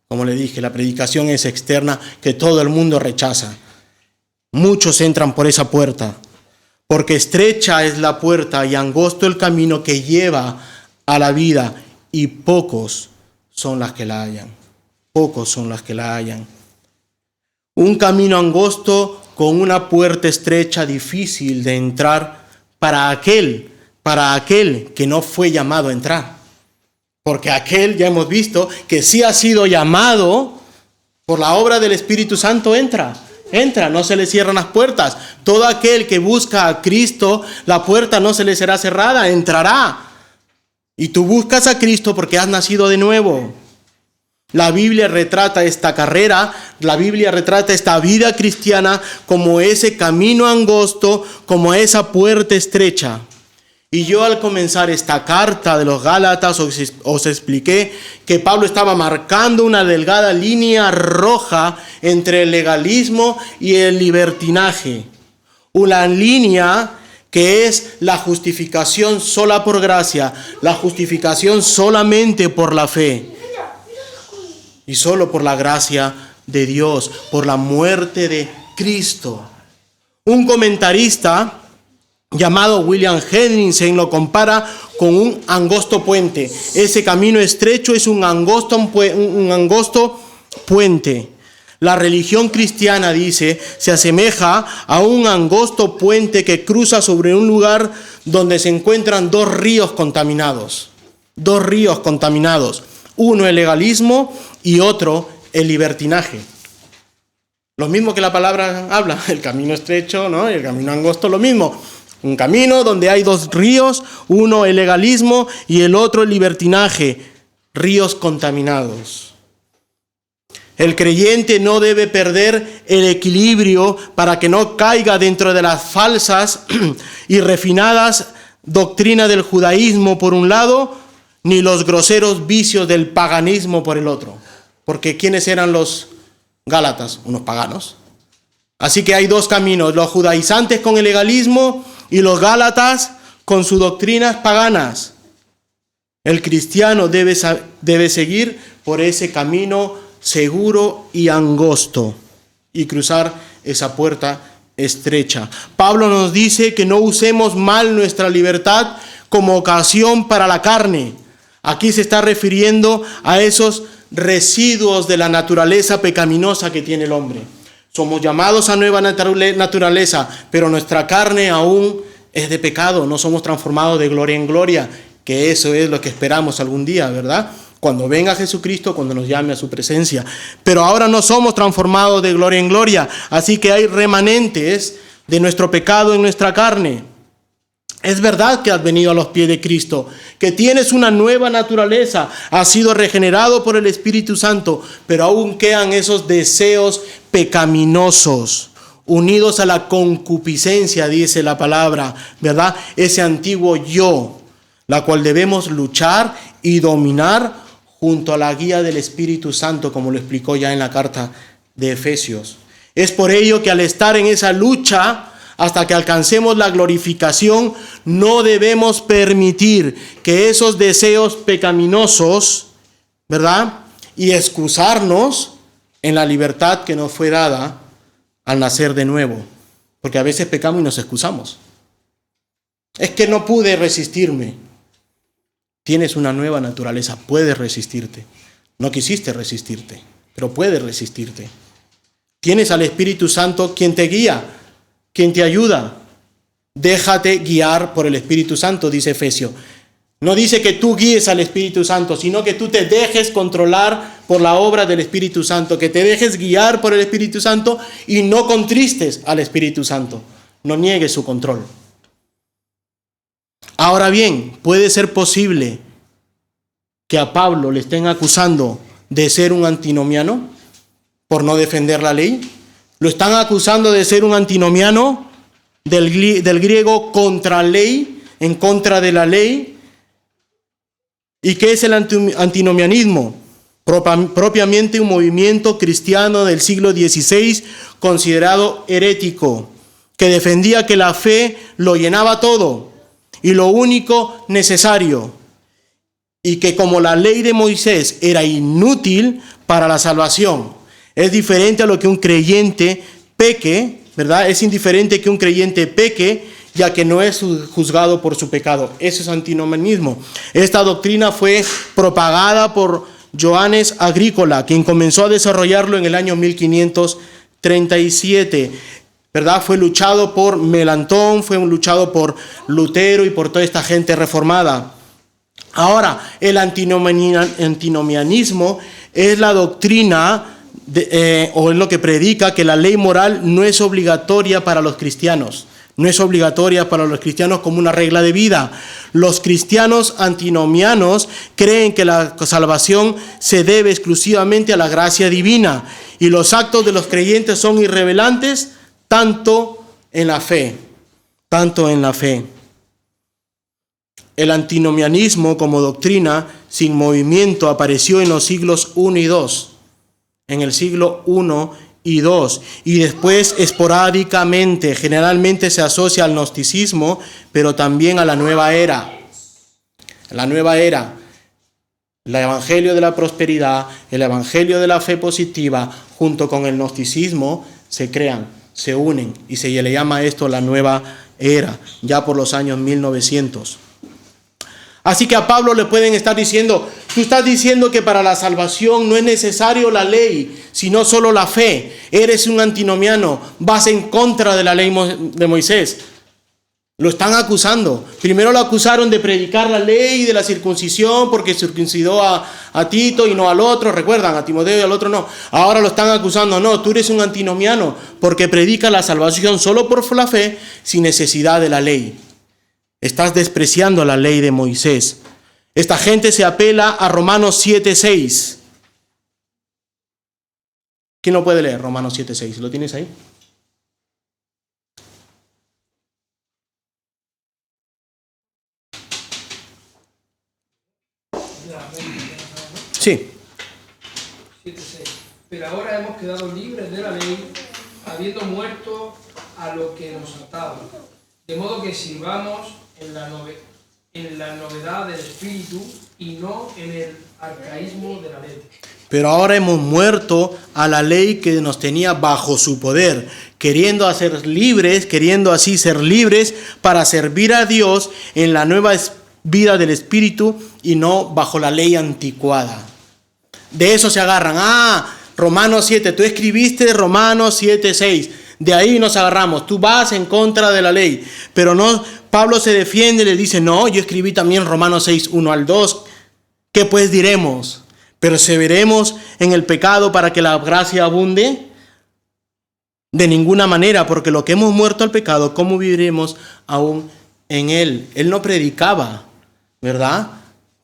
como le dije, la predicación es externa que todo el mundo rechaza. Muchos entran por esa puerta, porque estrecha es la puerta y angosto el camino que lleva a la vida, y pocos son las que la hallan. Un camino angosto con una puerta estrecha, difícil de entrar para aquel que no fue llamado a entrar. Porque aquel, ya hemos visto, que sí ha sido llamado por la obra del Espíritu Santo, entra, no se le cierran las puertas. Todo aquel que busca a Cristo, la puerta no se le será cerrada, entrará. Y tú buscas a Cristo porque has nacido de nuevo. La Biblia retrata esta carrera, la Biblia retrata esta vida cristiana como ese camino angosto, como esa puerta estrecha. Y yo al comenzar esta carta de los Gálatas os expliqué que Pablo estaba marcando una delgada línea roja entre el legalismo y el libertinaje. Una línea que es la justificación sola por gracia, la justificación solamente por la fe. Y solo por la gracia de Dios, por la muerte de Cristo. Un comentarista llamado William Hendrickson lo compara con un angosto puente. Ese camino estrecho es un angosto puente. La religión cristiana, dice, se asemeja a un angosto puente que cruza sobre un lugar donde se encuentran dos ríos contaminados. Uno el legalismo y otro el libertinaje. Lo mismo que la palabra habla, el camino estrecho, ¿no? Y el camino angosto, lo mismo. Un camino donde hay dos ríos, uno el legalismo y el otro el libertinaje, ríos contaminados. El creyente no debe perder el equilibrio para que no caiga dentro de las falsas y refinadas doctrinas del judaísmo por un lado, ni los groseros vicios del paganismo por el otro. Porque ¿quiénes eran los gálatas? Unos paganos. Así que hay dos caminos, los judaizantes con el legalismo y los gálatas con sus doctrinas paganas. El cristiano debe seguir por ese camino seguro y angosto y cruzar esa puerta estrecha. Pablo nos dice que no usemos mal nuestra libertad como ocasión para la carne. Aquí se está refiriendo a esos residuos de la naturaleza pecaminosa que tiene el hombre. Somos llamados a nueva naturaleza, pero nuestra carne aún es de pecado. No somos transformados de gloria en gloria, que eso es lo que esperamos algún día, ¿verdad? Cuando venga Jesucristo, cuando nos llame a su presencia. Pero ahora no somos transformados de gloria en gloria, así que hay remanentes de nuestro pecado en nuestra carne. Es verdad que has venido a los pies de Cristo, que tienes una nueva naturaleza, has sido regenerado por el Espíritu Santo, pero aún quedan esos deseos pecaminosos, unidos a la concupiscencia, dice la palabra, ¿verdad? Ese antiguo yo, la cual debemos luchar y dominar junto a la guía del Espíritu Santo, como lo explicó ya en la carta de Efesios. Es por ello que al estar en esa lucha, hasta que alcancemos la glorificación, no debemos permitir que esos deseos pecaminosos, ¿verdad? Y excusarnos en la libertad que nos fue dada al nacer de nuevo. Porque a veces pecamos y nos excusamos. Es que no pude resistirme. Tienes una nueva naturaleza, puedes resistirte. No quisiste resistirte, pero puedes resistirte. Tienes al Espíritu Santo quien te guía, quien te ayuda. Déjate guiar por el Espíritu Santo, dice Efesios. No dice que tú guíes al Espíritu Santo, sino que tú te dejes controlar por la obra del Espíritu Santo, que te dejes guiar por el Espíritu Santo y no contristes al Espíritu Santo. No niegues su control. Ahora bien, puede ser posible que a Pablo le estén acusando de ser un antinomiano por no defender la ley. Lo están acusando de ser un antinomiano del griego contra ley, en contra de la ley. ¿Y qué es el antinomianismo? Propiamente un movimiento cristiano del siglo XVI considerado herético, que defendía que la fe lo llenaba todo y lo único necesario, y que como la ley de Moisés era inútil para la salvación, es diferente a lo que un creyente peque, ¿verdad? Es indiferente que un creyente peque, ya que no es juzgado por su pecado. Eso es antinomianismo. Esta doctrina fue propagada por Johannes Agrícola, quien comenzó a desarrollarlo en el año 1537. ¿Verdad? Fue luchado por Melantón, fue luchado por Lutero y por toda esta gente reformada. Ahora, el antinomianismo es la doctrina o es lo que predica que la ley moral no es obligatoria para los cristianos. No es obligatoria para los cristianos como una regla de vida. Los cristianos antinomianos creen que la salvación se debe exclusivamente a la gracia divina y los actos de los creyentes son irrelevantes tanto en la fe. El antinomianismo como doctrina sin movimiento apareció en los siglos I y II. En el siglo I y II, y después esporádicamente, generalmente se asocia al gnosticismo, pero también a la nueva era. La nueva era, el evangelio de la prosperidad, el evangelio de la fe positiva, junto con el gnosticismo, se crean, se unen, y se le llama esto la nueva era, ya por los años 1900. Así que a Pablo le pueden estar diciendo, tú estás diciendo que para la salvación no es necesario la ley, sino solo la fe. Eres un antinomiano, vas en contra de la ley de Moisés. Lo están acusando. Primero lo acusaron de predicar la ley de la circuncisión porque circuncidó a Tito y no al otro. Recuerdan, a Timoteo y al otro no. Ahora lo están acusando. No, tú eres un antinomiano porque predica la salvación solo por la fe sin necesidad de la ley. Estás despreciando la ley de Moisés. Esta gente se apela a Romanos 7:6. ¿Quién lo puede leer? Romanos 7:6. ¿Lo tienes ahí? Sí. 7:6. Pero ahora hemos quedado libres de la ley, habiendo muerto a lo que nos ataba. De modo que sirvamos en la novedad del Espíritu y no en el arcaísmo de la ley. Pero ahora hemos muerto a la ley que nos tenía bajo su poder, queriendo así ser libres para servir a Dios en la nueva vida del Espíritu y no bajo la ley anticuada. De eso se agarran. Romanos 7, tú escribiste Romanos 7, 6. De ahí nos agarramos. Tú vas en contra de la ley. Pero no, Pablo se defiende y le dice, no, yo escribí también Romanos 6, 1 al 2. ¿Qué pues diremos? ¿Perseveremos en el pecado para que la gracia abunde? De ninguna manera, porque lo que hemos muerto al pecado, ¿cómo viviremos aún en él? Él no predicaba, ¿verdad?,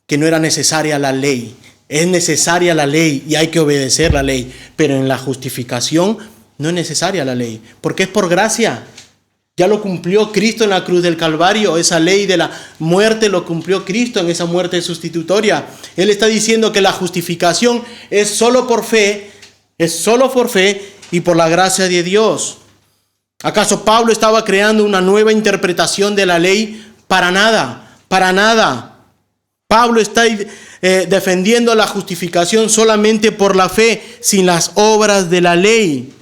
que no era necesaria la ley. Es necesaria la ley y hay que obedecer la ley. Pero en la justificación no es necesaria la ley, porque es por gracia. Ya lo cumplió Cristo en la cruz del Calvario. Esa ley de la muerte lo cumplió Cristo en esa muerte sustitutoria. Él está diciendo que la justificación es solo por fe, y por la gracia de Dios. ¿Acaso Pablo estaba creando una nueva interpretación de la ley? Para nada, para nada. Pablo está defendiendo la justificación solamente por la fe, sin las obras de la ley.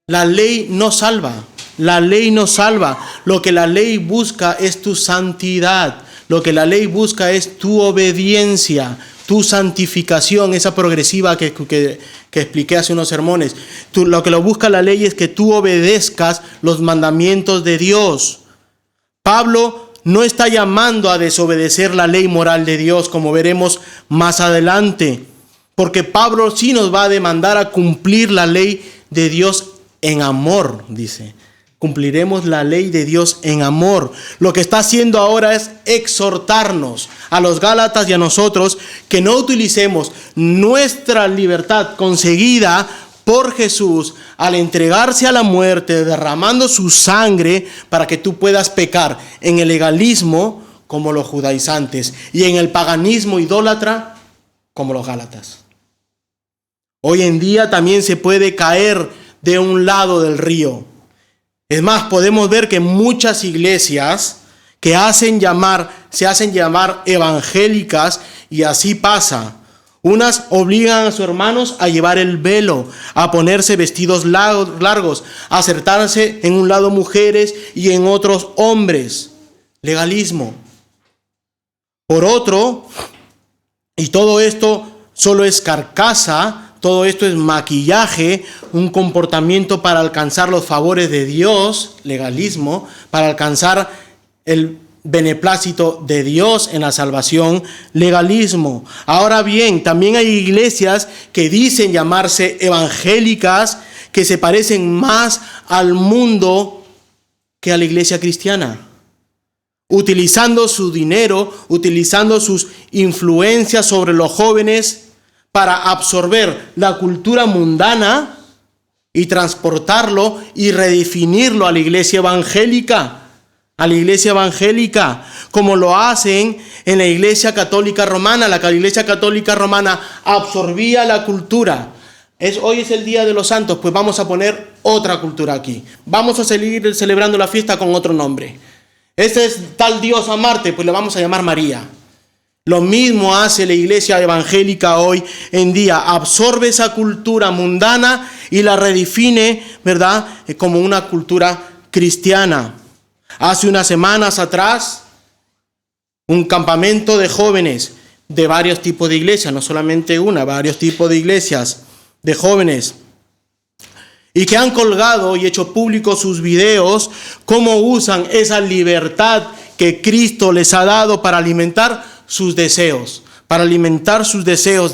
La ley no salva. La ley no salva. Lo que la ley busca es tu santidad. Lo que la ley busca es tu obediencia, tu santificación, esa progresiva que expliqué hace unos sermones. Lo que lo busca la ley es que tú obedezcas los mandamientos de Dios. Pablo no está llamando a desobedecer la ley moral de Dios, como veremos más adelante, porque Pablo sí nos va a demandar a cumplir la ley de Dios en amor, dice. Cumpliremos la ley de Dios en amor. Lo que está haciendo ahora es exhortarnos a los Gálatas y a nosotros que no utilicemos nuestra libertad conseguida por Jesús al entregarse a la muerte, derramando su sangre para que tú puedas pecar en el legalismo como los judaizantes y en el paganismo idólatra como los Gálatas. Hoy en día también se puede caer de un lado del río. Es más, podemos ver que muchas iglesias que se hacen llamar evangélicas, y así pasa. Unas obligan a sus hermanos a llevar el velo, a ponerse vestidos largos, a acertarse en un lado mujeres y en otros hombres. Legalismo. Por otro, y todo esto solo es carcasa, todo esto es maquillaje, un comportamiento para alcanzar los favores de Dios, legalismo, para alcanzar el beneplácito de Dios en la salvación, legalismo. Ahora bien, también hay iglesias que dicen llamarse evangélicas, que se parecen más al mundo que a la iglesia cristiana, utilizando su dinero, utilizando sus influencias sobre los jóvenes para absorber la cultura mundana y transportarlo y redefinirlo a la iglesia evangélica, como lo hacen en la iglesia católica romana. La iglesia católica romana absorbía la cultura. Hoy es el Día de los Santos, pues vamos a poner otra cultura aquí. Vamos a seguir celebrando la fiesta con otro nombre. Este es tal diosa Marte, pues le vamos a llamar María. Lo mismo hace la iglesia evangélica hoy en día. Absorbe esa cultura mundana y la redefine, ¿verdad?, como una cultura cristiana. Hace unas semanas atrás, un campamento de jóvenes de varios tipos de iglesias, no solamente una, varios tipos de iglesias de jóvenes, y que han colgado y hecho públicos sus videos, cómo usan esa libertad que Cristo les ha dado para alimentar sus deseos,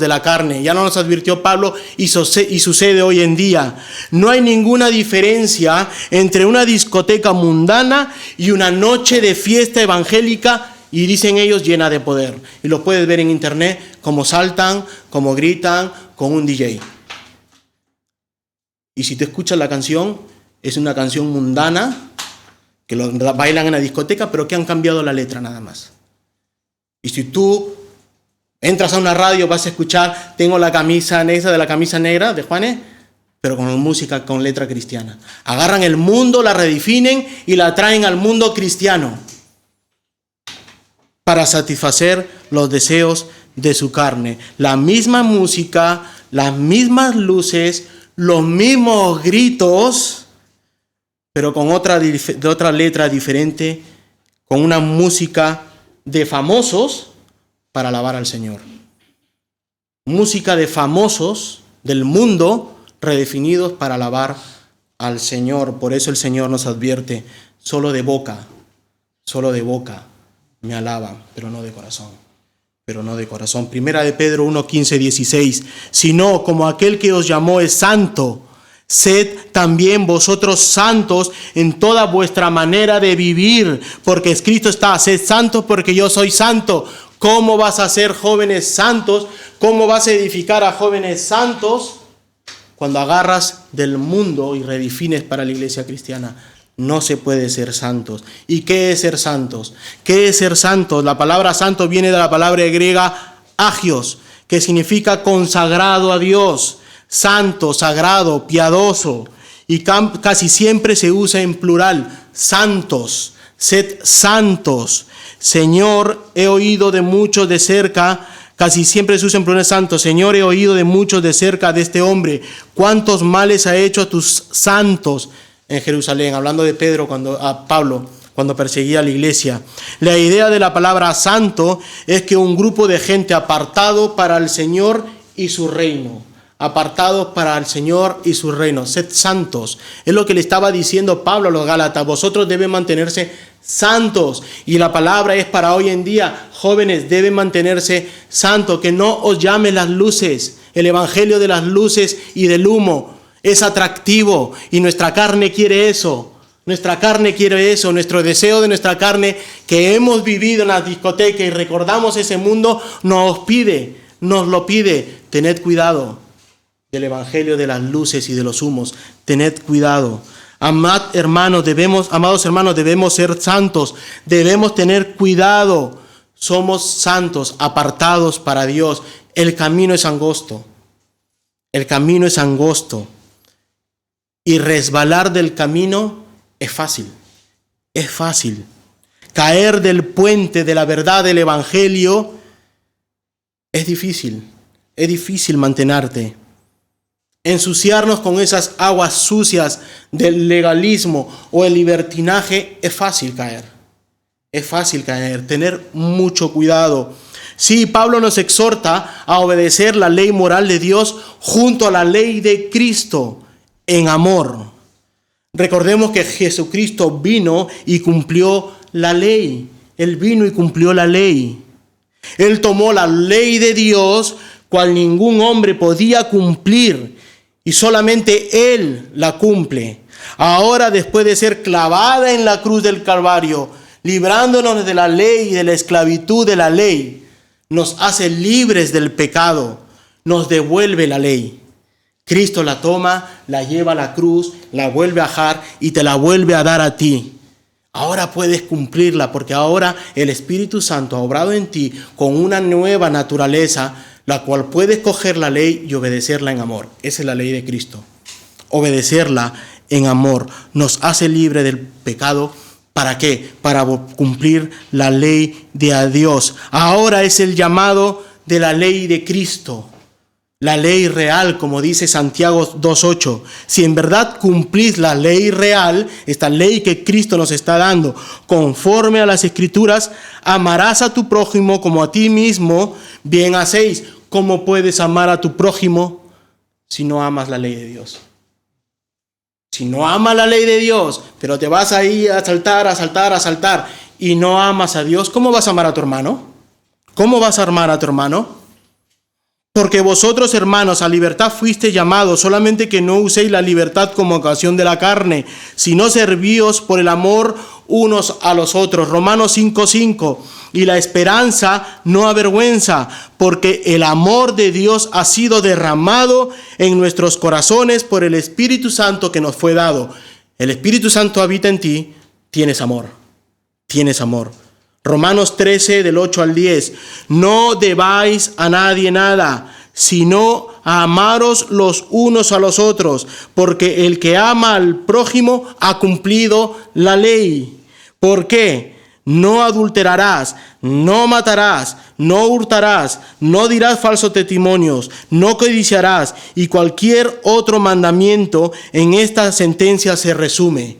de la carne. Ya nos advirtió Pablo y sucede hoy en día. No hay ninguna diferencia entre una discoteca mundana y una noche de fiesta evangélica, y dicen ellos llena de poder. Y lo puedes ver en internet, cómo saltan, cómo gritan con un DJ. Y si tú escuchas la canción, es una canción mundana, que lo bailan en la discoteca, pero que han cambiado la letra nada más. Y si tú entras a una radio, vas a escuchar, tengo la camisa negra de Juanes, pero con música, con letra cristiana. Agarran el mundo, la redefinen y la traen al mundo cristiano para satisfacer los deseos de su carne. La misma música, las mismas luces, los mismos gritos, pero con otra letra diferente, con una música de famosos para alabar al Señor. Música de famosos del mundo redefinidos para alabar al Señor. Por eso el Señor nos advierte, solo de boca me alaban, pero no de corazón. Primera de Pedro 1, 15, 16. Sino como aquel que os llamó es santo, sed también vosotros santos en toda vuestra manera de vivir, porque escrito está, sed santos porque yo soy santo. ¿Cómo vas a ser jóvenes santos? ¿Cómo vas a edificar a jóvenes santos? Cuando agarras del mundo y redefines para la iglesia cristiana. No se puede ser santos. ¿Y qué es ser santos? ¿Qué es ser santos? La palabra santo viene de la palabra griega agios, que significa consagrado a Dios. Santo, sagrado, piadoso. Y casi siempre se usa en plural. Santos, sed santos. Señor, he oído de muchos de cerca. Casi siempre se usa en plural santos. Señor, he oído de muchos de cerca de este hombre. ¿Cuántos males ha hecho a tus santos en Jerusalén? Hablando de Pablo, cuando perseguía a la iglesia. La idea de la palabra santo es que un grupo de gente apartado para el Señor y su reino. Apartados para el Señor y su reino. Sed santos. Es lo que le estaba diciendo Pablo a los Gálatas. Vosotros deben mantenerse santos. Y la palabra es para hoy en día. Jóvenes deben mantenerse santos. Que no os llamen las luces. El evangelio de las luces y del humo es atractivo. Y nuestra carne quiere eso. Nuestro deseo de nuestra carne, que hemos vivido en las discotecas y recordamos ese mundo, nos lo pide. Tened cuidado del evangelio de las luces y de los humos. Tened cuidado. Amados hermanos, debemos ser santos. Debemos tener cuidado. Somos santos, apartados para Dios. El camino es angosto. Y resbalar del camino es fácil. Caer del puente de la verdad del evangelio es difícil. Es difícil mantenerte. Ensuciarnos con esas aguas sucias del legalismo o el libertinaje es fácil caer. Tener mucho cuidado. Sí, Pablo nos exhorta a obedecer la ley moral de Dios junto a la ley de Cristo en amor. Recordemos que Jesucristo vino y cumplió la ley. Él vino y cumplió la ley. Él tomó la ley de Dios, cual ningún hombre podía cumplir. Y solamente Él la cumple. Ahora, después de ser clavada en la cruz del Calvario, librándonos de la ley y de la esclavitud de la ley, nos hace libres del pecado, nos devuelve la ley. Cristo la toma, la lleva a la cruz, la vuelve a dejar y te la vuelve a dar a ti. Ahora puedes cumplirla, porque ahora el Espíritu Santo ha obrado en ti con una nueva naturaleza, la cual puedes coger la ley y obedecerla en amor. Esa es la ley de Cristo. Obedecerla en amor. Nos hace libre del pecado. ¿Para qué? Para cumplir la ley de Dios. Ahora es el llamado de la ley de Cristo. La ley real, como dice Santiago 2:8. Si en verdad cumplís la ley real, esta ley que Cristo nos está dando, conforme a las Escrituras, amarás a tu prójimo como a ti mismo, bien hacéis. ¿Cómo puedes amar a tu prójimo si no amas la ley de Dios? Si no amas la ley de Dios, pero te vas ahí a asaltar, y no amas a Dios, ¿cómo vas a amar a tu hermano? Porque vosotros, hermanos, a libertad fuisteis llamados, solamente que no uséis la libertad como ocasión de la carne, sino servíos por el amor unos a los otros. Romanos 5:5. Y la esperanza no avergüenza, porque el amor de Dios ha sido derramado en nuestros corazones por el Espíritu Santo que nos fue dado. El Espíritu Santo habita en ti, tienes amor. Romanos 13, del 8 al 10. No debáis a nadie nada, sino a amaros los unos a los otros, porque el que ama al prójimo ha cumplido la ley. ¿Por qué? No adulterarás, no matarás, no hurtarás, no dirás falsos testimonios, no codiciarás, y cualquier otro mandamiento. En esta sentencia se resume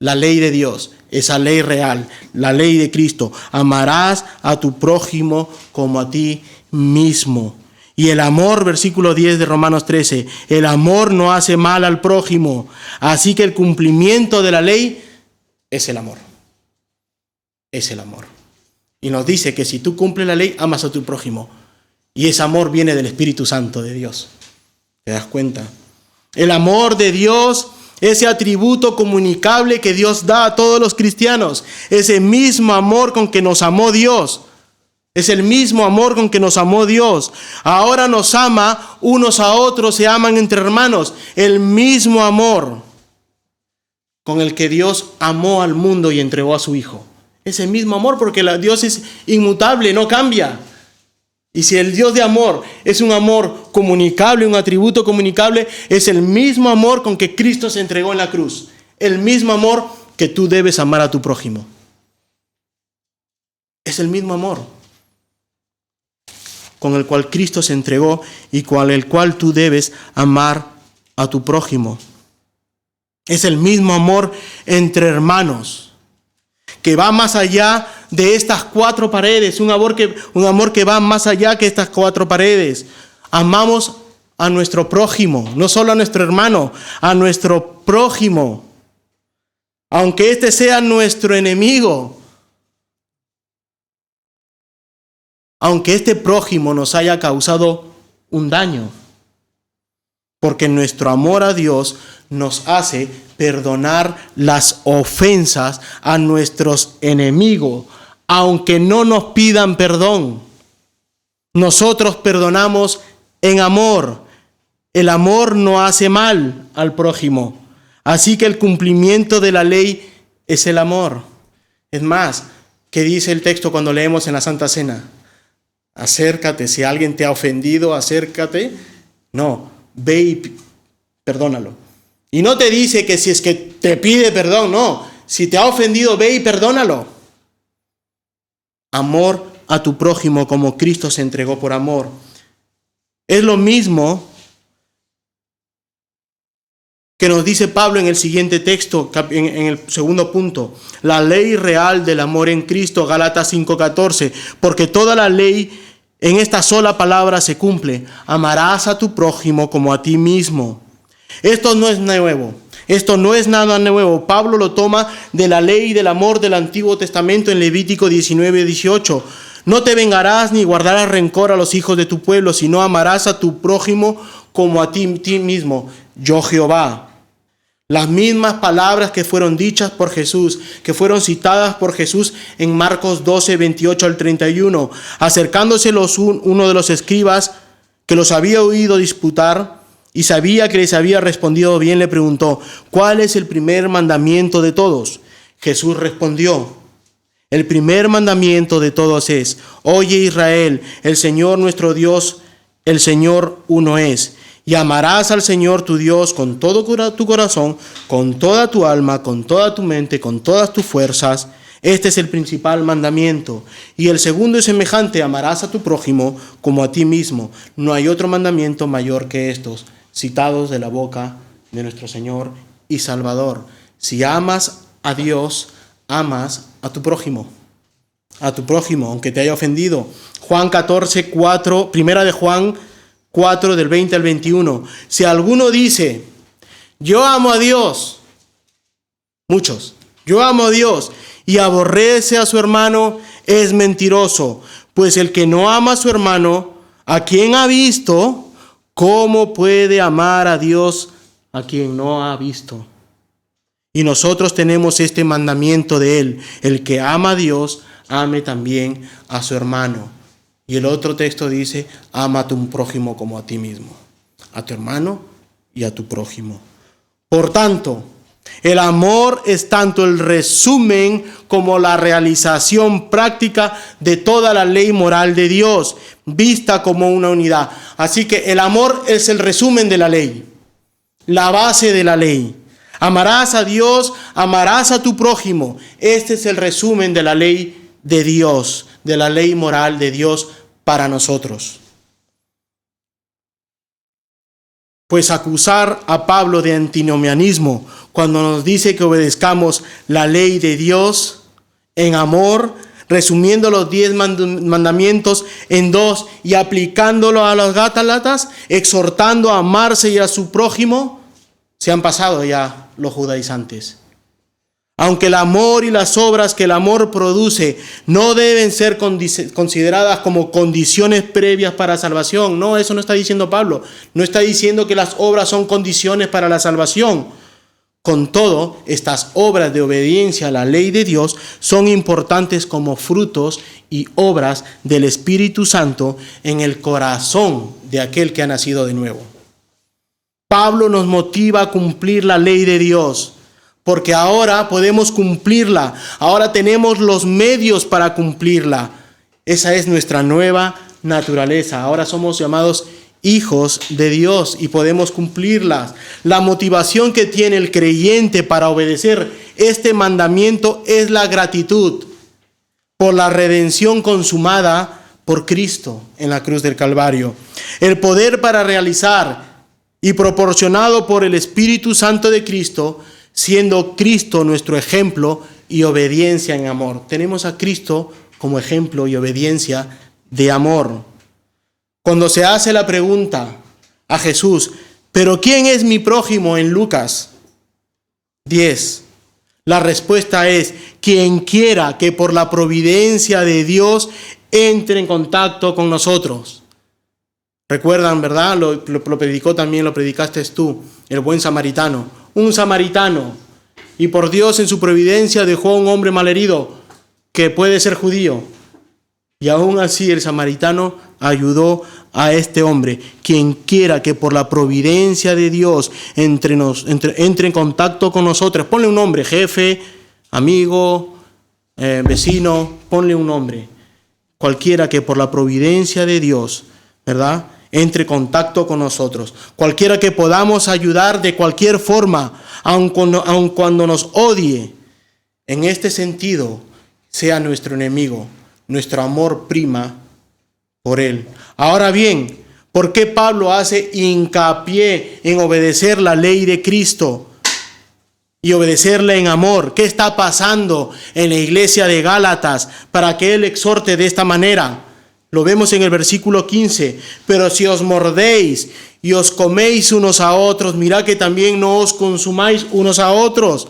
la ley de Dios. esa ley real, la ley de Cristo. Amarás a tu prójimo como a ti mismo. Y el amor, versículo 10 de Romanos 13, el amor no hace mal al prójimo. Así que el cumplimiento de la ley es el amor. Es el amor. Y nos dice que si tú cumples la ley, amas a tu prójimo. Y ese amor viene del Espíritu Santo de Dios. ¿Te das cuenta? El amor de Dios, ese atributo comunicable que Dios da a todos los cristianos, ese mismo amor con que nos amó Dios. Es el mismo amor con que nos amó Dios. Ahora nos ama unos a otros, se aman entre hermanos. El mismo amor con el que Dios amó al mundo y entregó a su Hijo. Ese mismo amor, porque Dios es inmutable, no cambia. Y si el Dios de amor es un amor comunicable, un atributo comunicable, es el mismo amor con que Cristo se entregó en la cruz. El mismo amor que tú debes amar a tu prójimo. Es el mismo amor con el cual Cristo se entregó y con el cual tú debes amar a tu prójimo. Es el mismo amor entre hermanos, que va más allá de estas cuatro paredes, un amor que va más allá que estas cuatro paredes. Amamos a nuestro prójimo, no solo a nuestro hermano, a nuestro prójimo, aunque este sea nuestro enemigo. Aunque este prójimo nos haya causado un daño, porque nuestro amor a Dios nos hace perdonar las ofensas a nuestros enemigos, aunque no nos pidan perdón. Nosotros perdonamos en amor. El amor no hace mal al prójimo. Así que el cumplimiento de la ley es el amor. Es más, ¿qué dice el texto cuando leemos en la Santa Cena? Acércate, si alguien te ha ofendido, acércate. No, ve y perdónalo. Y no te dice que si es que te pide perdón, no. Si te ha ofendido, ve y perdónalo. Amor a tu prójimo como Cristo se entregó por amor. Es lo mismo que nos dice Pablo en el siguiente texto, en el segundo punto. La ley real del amor en Cristo, Gálatas 5:14. Porque toda la ley en esta sola palabra se cumple. Amarás a tu prójimo como a ti mismo. Esto no es nuevo. Esto no es nada nuevo. Pablo lo toma de la ley del amor del Antiguo Testamento en Levítico 19:18. No te vengarás ni guardarás rencor a los hijos de tu pueblo, sino amarás a tu prójimo como a ti mismo. Yo Jehová. Las mismas palabras que fueron dichas por Jesús, que fueron citadas por Jesús en Marcos 12:28 al 31. Acercándose uno de los escribas que los había oído disputar y sabía que les había respondido bien, le preguntó: ¿cuál es el primer mandamiento de todos? Jesús respondió: el primer mandamiento de todos es: oye Israel, el Señor nuestro Dios, el Señor uno es. Y amarás al Señor tu Dios con todo tu corazón, con toda tu alma, con toda tu mente, con todas tus fuerzas. Este es el principal mandamiento. Y el segundo es semejante: amarás a tu prójimo como a ti mismo. No hay otro mandamiento mayor que estos, citados de la boca de nuestro Señor y Salvador. Si amas a Dios, amas a tu prójimo, aunque te haya ofendido. Juan 14:4, primera de Juan 4 del 20 al 21. Si alguno dice: yo amo a Dios, muchos, yo amo a Dios, y aborrece a su hermano, es mentiroso. Pues el que no ama a su hermano, a quien ha visto, ¿cómo puede amar a Dios a quien no ha visto? Y nosotros tenemos este mandamiento de él: el que ama a Dios, ame también a su hermano. Y el otro texto dice: ama a tu prójimo como a ti mismo. A tu hermano y a tu prójimo. Por tanto, el amor es tanto el resumen como la realización práctica de toda la ley moral de Dios, vista como una unidad. Así que el amor es el resumen de la ley, la base de la ley. Amarás a Dios, amarás a tu prójimo. Este es el resumen de la ley de Dios, de la ley moral de Dios para nosotros. Pues acusar a Pablo de antinomianismo cuando nos dice que obedezcamos la ley de Dios en amor, resumiendo los 10 mandamientos en 2 y aplicándolo a los gálatas, exhortando a amarse y a su prójimo, se han pasado ya los judaizantes. Aunque el amor y las obras que el amor produce no deben ser consideradas como condiciones previas para salvación. No, eso no está diciendo Pablo. No está diciendo que las obras son condiciones para la salvación. Con todo, estas obras de obediencia a la ley de Dios son importantes como frutos y obras del Espíritu Santo en el corazón de aquel que ha nacido de nuevo. Pablo nos motiva a cumplir la ley de Dios, porque ahora podemos cumplirla, ahora tenemos los medios para cumplirla. Esa es nuestra nueva naturaleza. Ahora somos llamados hijos de Dios y podemos cumplirlas. La motivación que tiene el creyente para obedecer este mandamiento es la gratitud por la redención consumada por Cristo en la cruz del Calvario. El poder para realizar y proporcionado por el Espíritu Santo de Cristo, siendo Cristo nuestro ejemplo y obediencia en amor. Tenemos a Cristo como ejemplo y obediencia de amor. Cuando se hace la pregunta a Jesús, ¿pero quién es mi prójimo en Lucas 10? La respuesta es, quien quiera que por la providencia de Dios entre en contacto con nosotros. Recuerdan, ¿verdad? Lo predicó también, lo predicaste tú, el buen samaritano. Un samaritano, y por Dios en su providencia dejó a un hombre malherido, que puede ser judío. Y aún así el samaritano ayudó a este hombre. Quien quiera que por la providencia de Dios entre en contacto con nosotros. Ponle un nombre, jefe, amigo, vecino, ponle un nombre. Cualquiera que por la providencia de Dios, ¿verdad?, entre en contacto con nosotros. Cualquiera que podamos ayudar de cualquier forma, aun cuando nos odie. En este sentido, sea nuestro enemigo. Nuestro amor prima por él. Ahora bien, ¿por qué Pablo hace hincapié en obedecer la ley de Cristo y obedecerla en amor? ¿Qué está pasando en la iglesia de Gálatas para que él exhorte de esta manera? Lo vemos en el versículo 15. Pero si os mordéis y os coméis unos a otros, mirad que también no os consumáis unos a otros.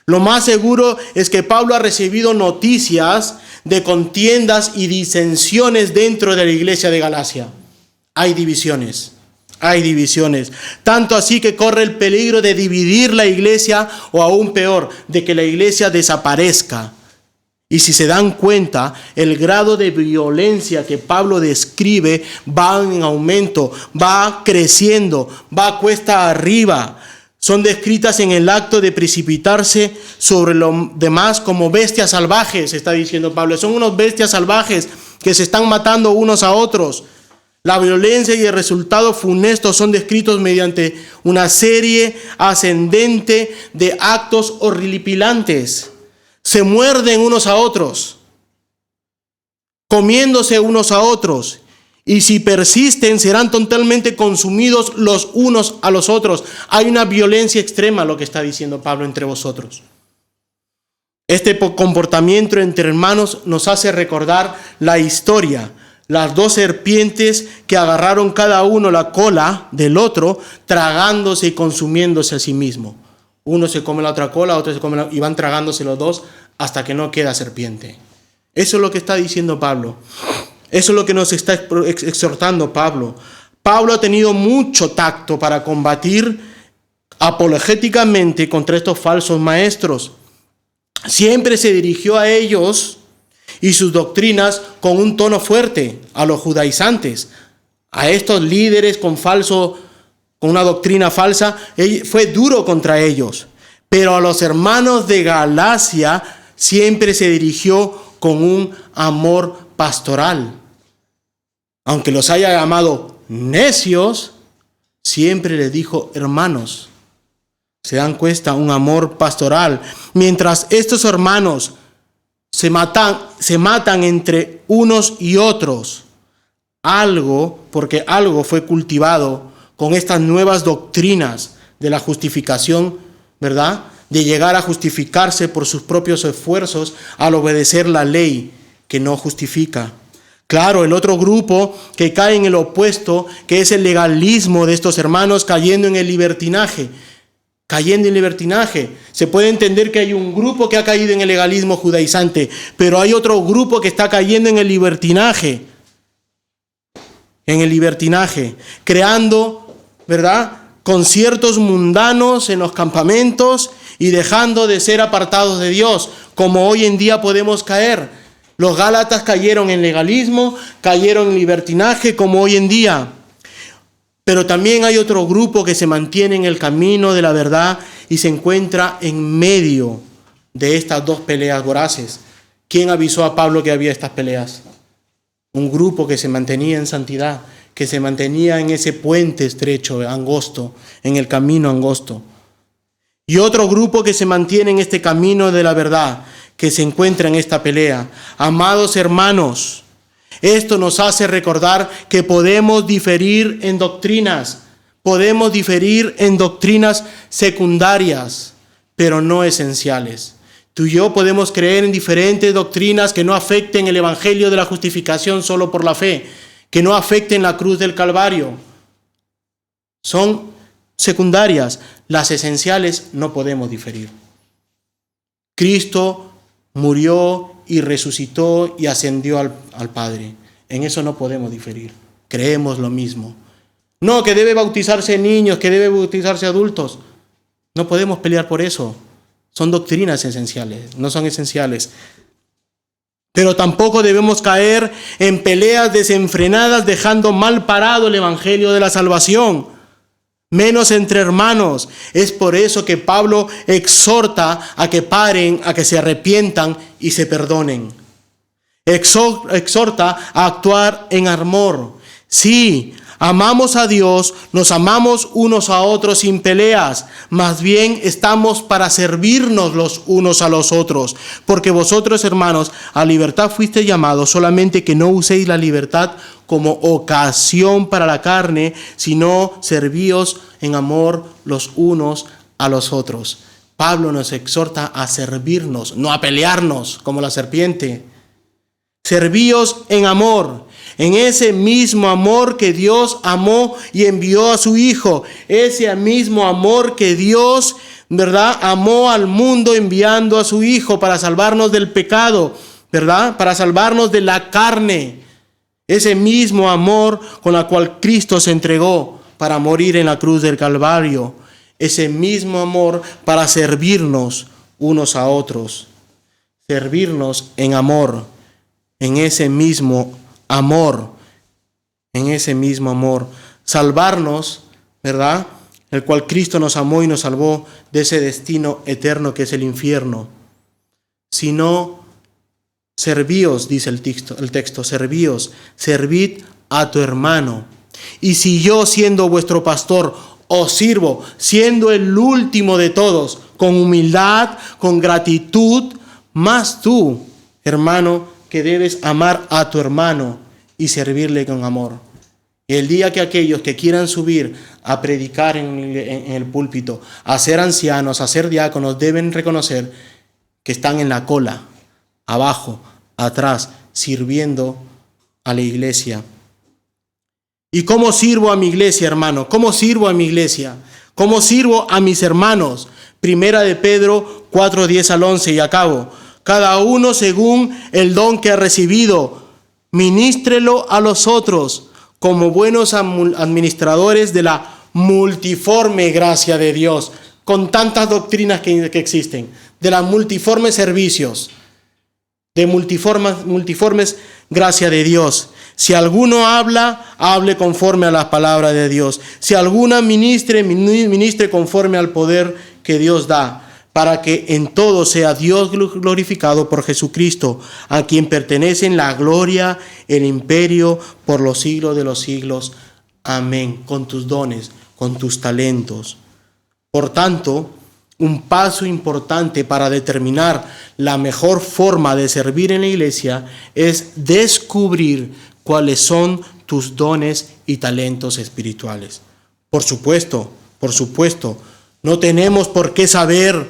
Lo más seguro es que Pablo ha recibido noticias de contiendas y disensiones dentro de la iglesia de Galacia. Hay divisiones. Tanto así que corre el peligro de dividir la iglesia o aún peor, de que la iglesia desaparezca. Y si se dan cuenta, el grado de violencia que Pablo describe va en aumento, va creciendo, va cuesta arriba. Son descritas en el acto de precipitarse sobre lo demás como bestias salvajes, está diciendo Pablo. Son unos bestias salvajes que se están matando unos a otros. La violencia y el resultado funesto son descritos mediante una serie ascendente de actos horripilantes. Se muerden unos a otros, comiéndose unos a otros. Y si persisten, serán totalmente consumidos los unos a los otros. Hay una violencia extrema, lo que está diciendo Pablo, entre vosotros. Este comportamiento entre hermanos nos hace recordar la historia. Las 2 serpientes que agarraron cada uno la cola del otro, tragándose y consumiéndose a sí mismo. Uno se come la otra cola, otro se come y van tragándose los dos hasta que no queda serpiente. Eso es lo que está diciendo Pablo. Eso es lo que nos está exhortando Pablo. Pablo ha tenido mucho tacto para combatir apologéticamente contra estos falsos maestros. Siempre se dirigió a ellos y sus doctrinas con un tono fuerte, a los judaizantes, a estos líderes con una doctrina falsa. Fue duro contra ellos. Pero a los hermanos de Galacia siempre se dirigió con un amor pastoral. Aunque los haya llamado necios, siempre les dijo hermanos. Se dan cuenta, un amor pastoral. Mientras estos hermanos se matan entre unos y otros, porque algo fue cultivado con estas nuevas doctrinas de la justificación ¿verdad?, de llegar a justificarse por sus propios esfuerzos al obedecer la ley que no justifica. Claro, el otro grupo que cae en el opuesto, que es el legalismo de estos hermanos cayendo en el libertinaje. Se puede entender que hay un grupo que ha caído en el legalismo judaizante, pero hay otro grupo que está cayendo en el libertinaje. Creando, ¿verdad?, conciertos mundanos en los campamentos y dejando de ser apartados de Dios, como hoy en día podemos caer. Los gálatas cayeron en legalismo, cayeron en libertinaje, como hoy en día. Pero también hay otro grupo que se mantiene en el camino de la verdad y se encuentra en medio de estas dos peleas voraces. ¿Quién avisó a Pablo que había estas peleas? Un grupo que se mantenía en santidad, que se mantenía en ese puente estrecho, angosto, en el camino angosto. Y otro grupo que se mantiene en este camino de la verdad, que se encuentra en esta pelea. Amados hermanos, esto nos hace recordar que podemos diferir en doctrinas secundarias, pero no esenciales. Tú y yo podemos creer en diferentes doctrinas que no afecten el evangelio de la justificación solo por la fe, que no afecten la cruz del Calvario. Son secundarias. Las esenciales no podemos diferir. Cristo murió y resucitó y ascendió al Padre. En eso no podemos diferir. Creemos lo mismo. No, que debe bautizarse niños, que debe bautizarse adultos. No podemos pelear por eso. Son doctrinas esenciales, no son esenciales. Pero tampoco debemos caer en peleas desenfrenadas dejando mal parado el evangelio de la salvación. Menos entre hermanos. Es por eso que Pablo exhorta a que paren, a que se arrepientan y se perdonen. Exhorta a actuar en amor. Sí, amamos a Dios, nos amamos unos a otros sin peleas, más bien estamos para servirnos los unos a los otros, porque vosotros, hermanos, a libertad fuisteis llamados, solamente que no uséis la libertad como ocasión para la carne, sino servíos en amor los unos a los otros. Pablo nos exhorta a servirnos, no a pelearnos como la serpiente. Servíos en amor, en ese mismo amor que Dios amó y envió a su Hijo, ese mismo amor que Dios, ¿verdad?, amó al mundo enviando a su Hijo para salvarnos del pecado, ¿verdad?, para salvarnos de la carne. Ese mismo amor con el cual Cristo se entregó para morir en la cruz del Calvario. Ese mismo amor para servirnos unos a otros. Servirnos en amor. En ese mismo amor. Salvarnos, ¿verdad?, el cual Cristo nos amó y nos salvó de ese destino eterno que es el infierno. Sino servíos, dice el texto, servíos, servid a tu hermano. Y si yo, siendo vuestro pastor, os sirvo, siendo el último de todos, con humildad, con gratitud, más tú, hermano, que debes amar a tu hermano y servirle con amor. El día que aquellos que quieran subir a predicar en el púlpito, a ser ancianos, a ser diáconos, deben reconocer que están en la cola, abajo, atrás, sirviendo a la iglesia. ¿Y cómo sirvo a mi iglesia, hermano? ¿Cómo sirvo a mi iglesia? ¿Cómo sirvo a mis hermanos? Primera de Pedro 4, 10 al 11 y acabo. Cada uno según el don que ha recibido, ministrelo a los otros como buenos administradores de la multiforme gracia de Dios, con tantas doctrinas que existen, de las multiformes servicios, de multiformes gracia de Dios. Si alguno habla, hable conforme a las palabras de Dios. Si alguno ministre, ministre conforme al poder que Dios da, para que en todo sea Dios glorificado por Jesucristo, a quien pertenecen la gloria, el imperio, por los siglos de los siglos. Amén. Con tus dones, con tus talentos. Por tanto, un paso importante para determinar la mejor forma de servir en la iglesia es descubrir cuáles son tus dones y talentos espirituales. Por supuesto, No tenemos por qué saber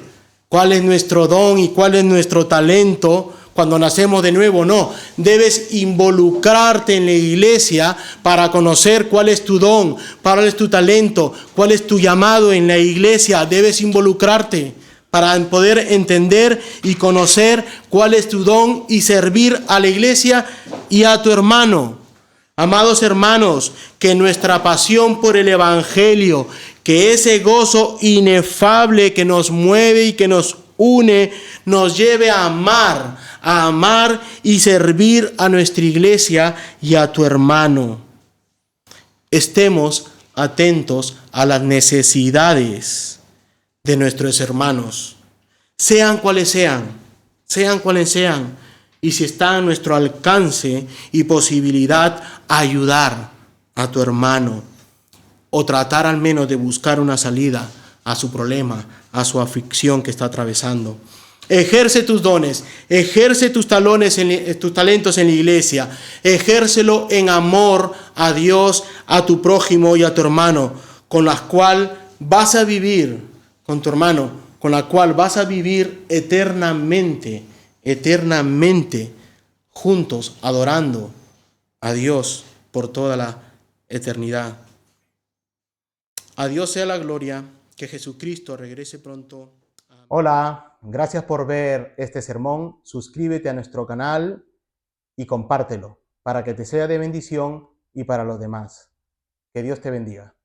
cuál es nuestro don y cuál es nuestro talento cuando nacemos de nuevo. No, debes involucrarte en la iglesia para conocer cuál es tu don, cuál es tu talento, cuál es tu llamado en la iglesia. Debes involucrarte para poder entender y conocer cuál es tu don y servir a la iglesia y a tu hermano. Amados hermanos, que nuestra pasión por el Evangelio, que ese gozo inefable que nos mueve y que nos une, nos lleve a amar y servir a nuestra iglesia y a tu hermano. Estemos atentos a las necesidades de nuestros hermanos, sean cuales sean, y si está a nuestro alcance y posibilidad, ayudar a tu hermano o tratar al menos de buscar una salida a su problema, a su aflicción que está atravesando. Ejerce tus dones, ejerce tus talentos en la iglesia, ejércelo en amor a Dios, a tu prójimo y a tu hermano, con la cual vas a vivir, con tu hermano, con la cual vas a vivir eternamente juntos, adorando a Dios por toda la eternidad. A Dios sea la gloria, que Jesucristo regrese pronto. Hola, gracias por ver este sermón. Suscríbete a nuestro canal y compártelo para que te sea de bendición y para los demás. Que Dios te bendiga.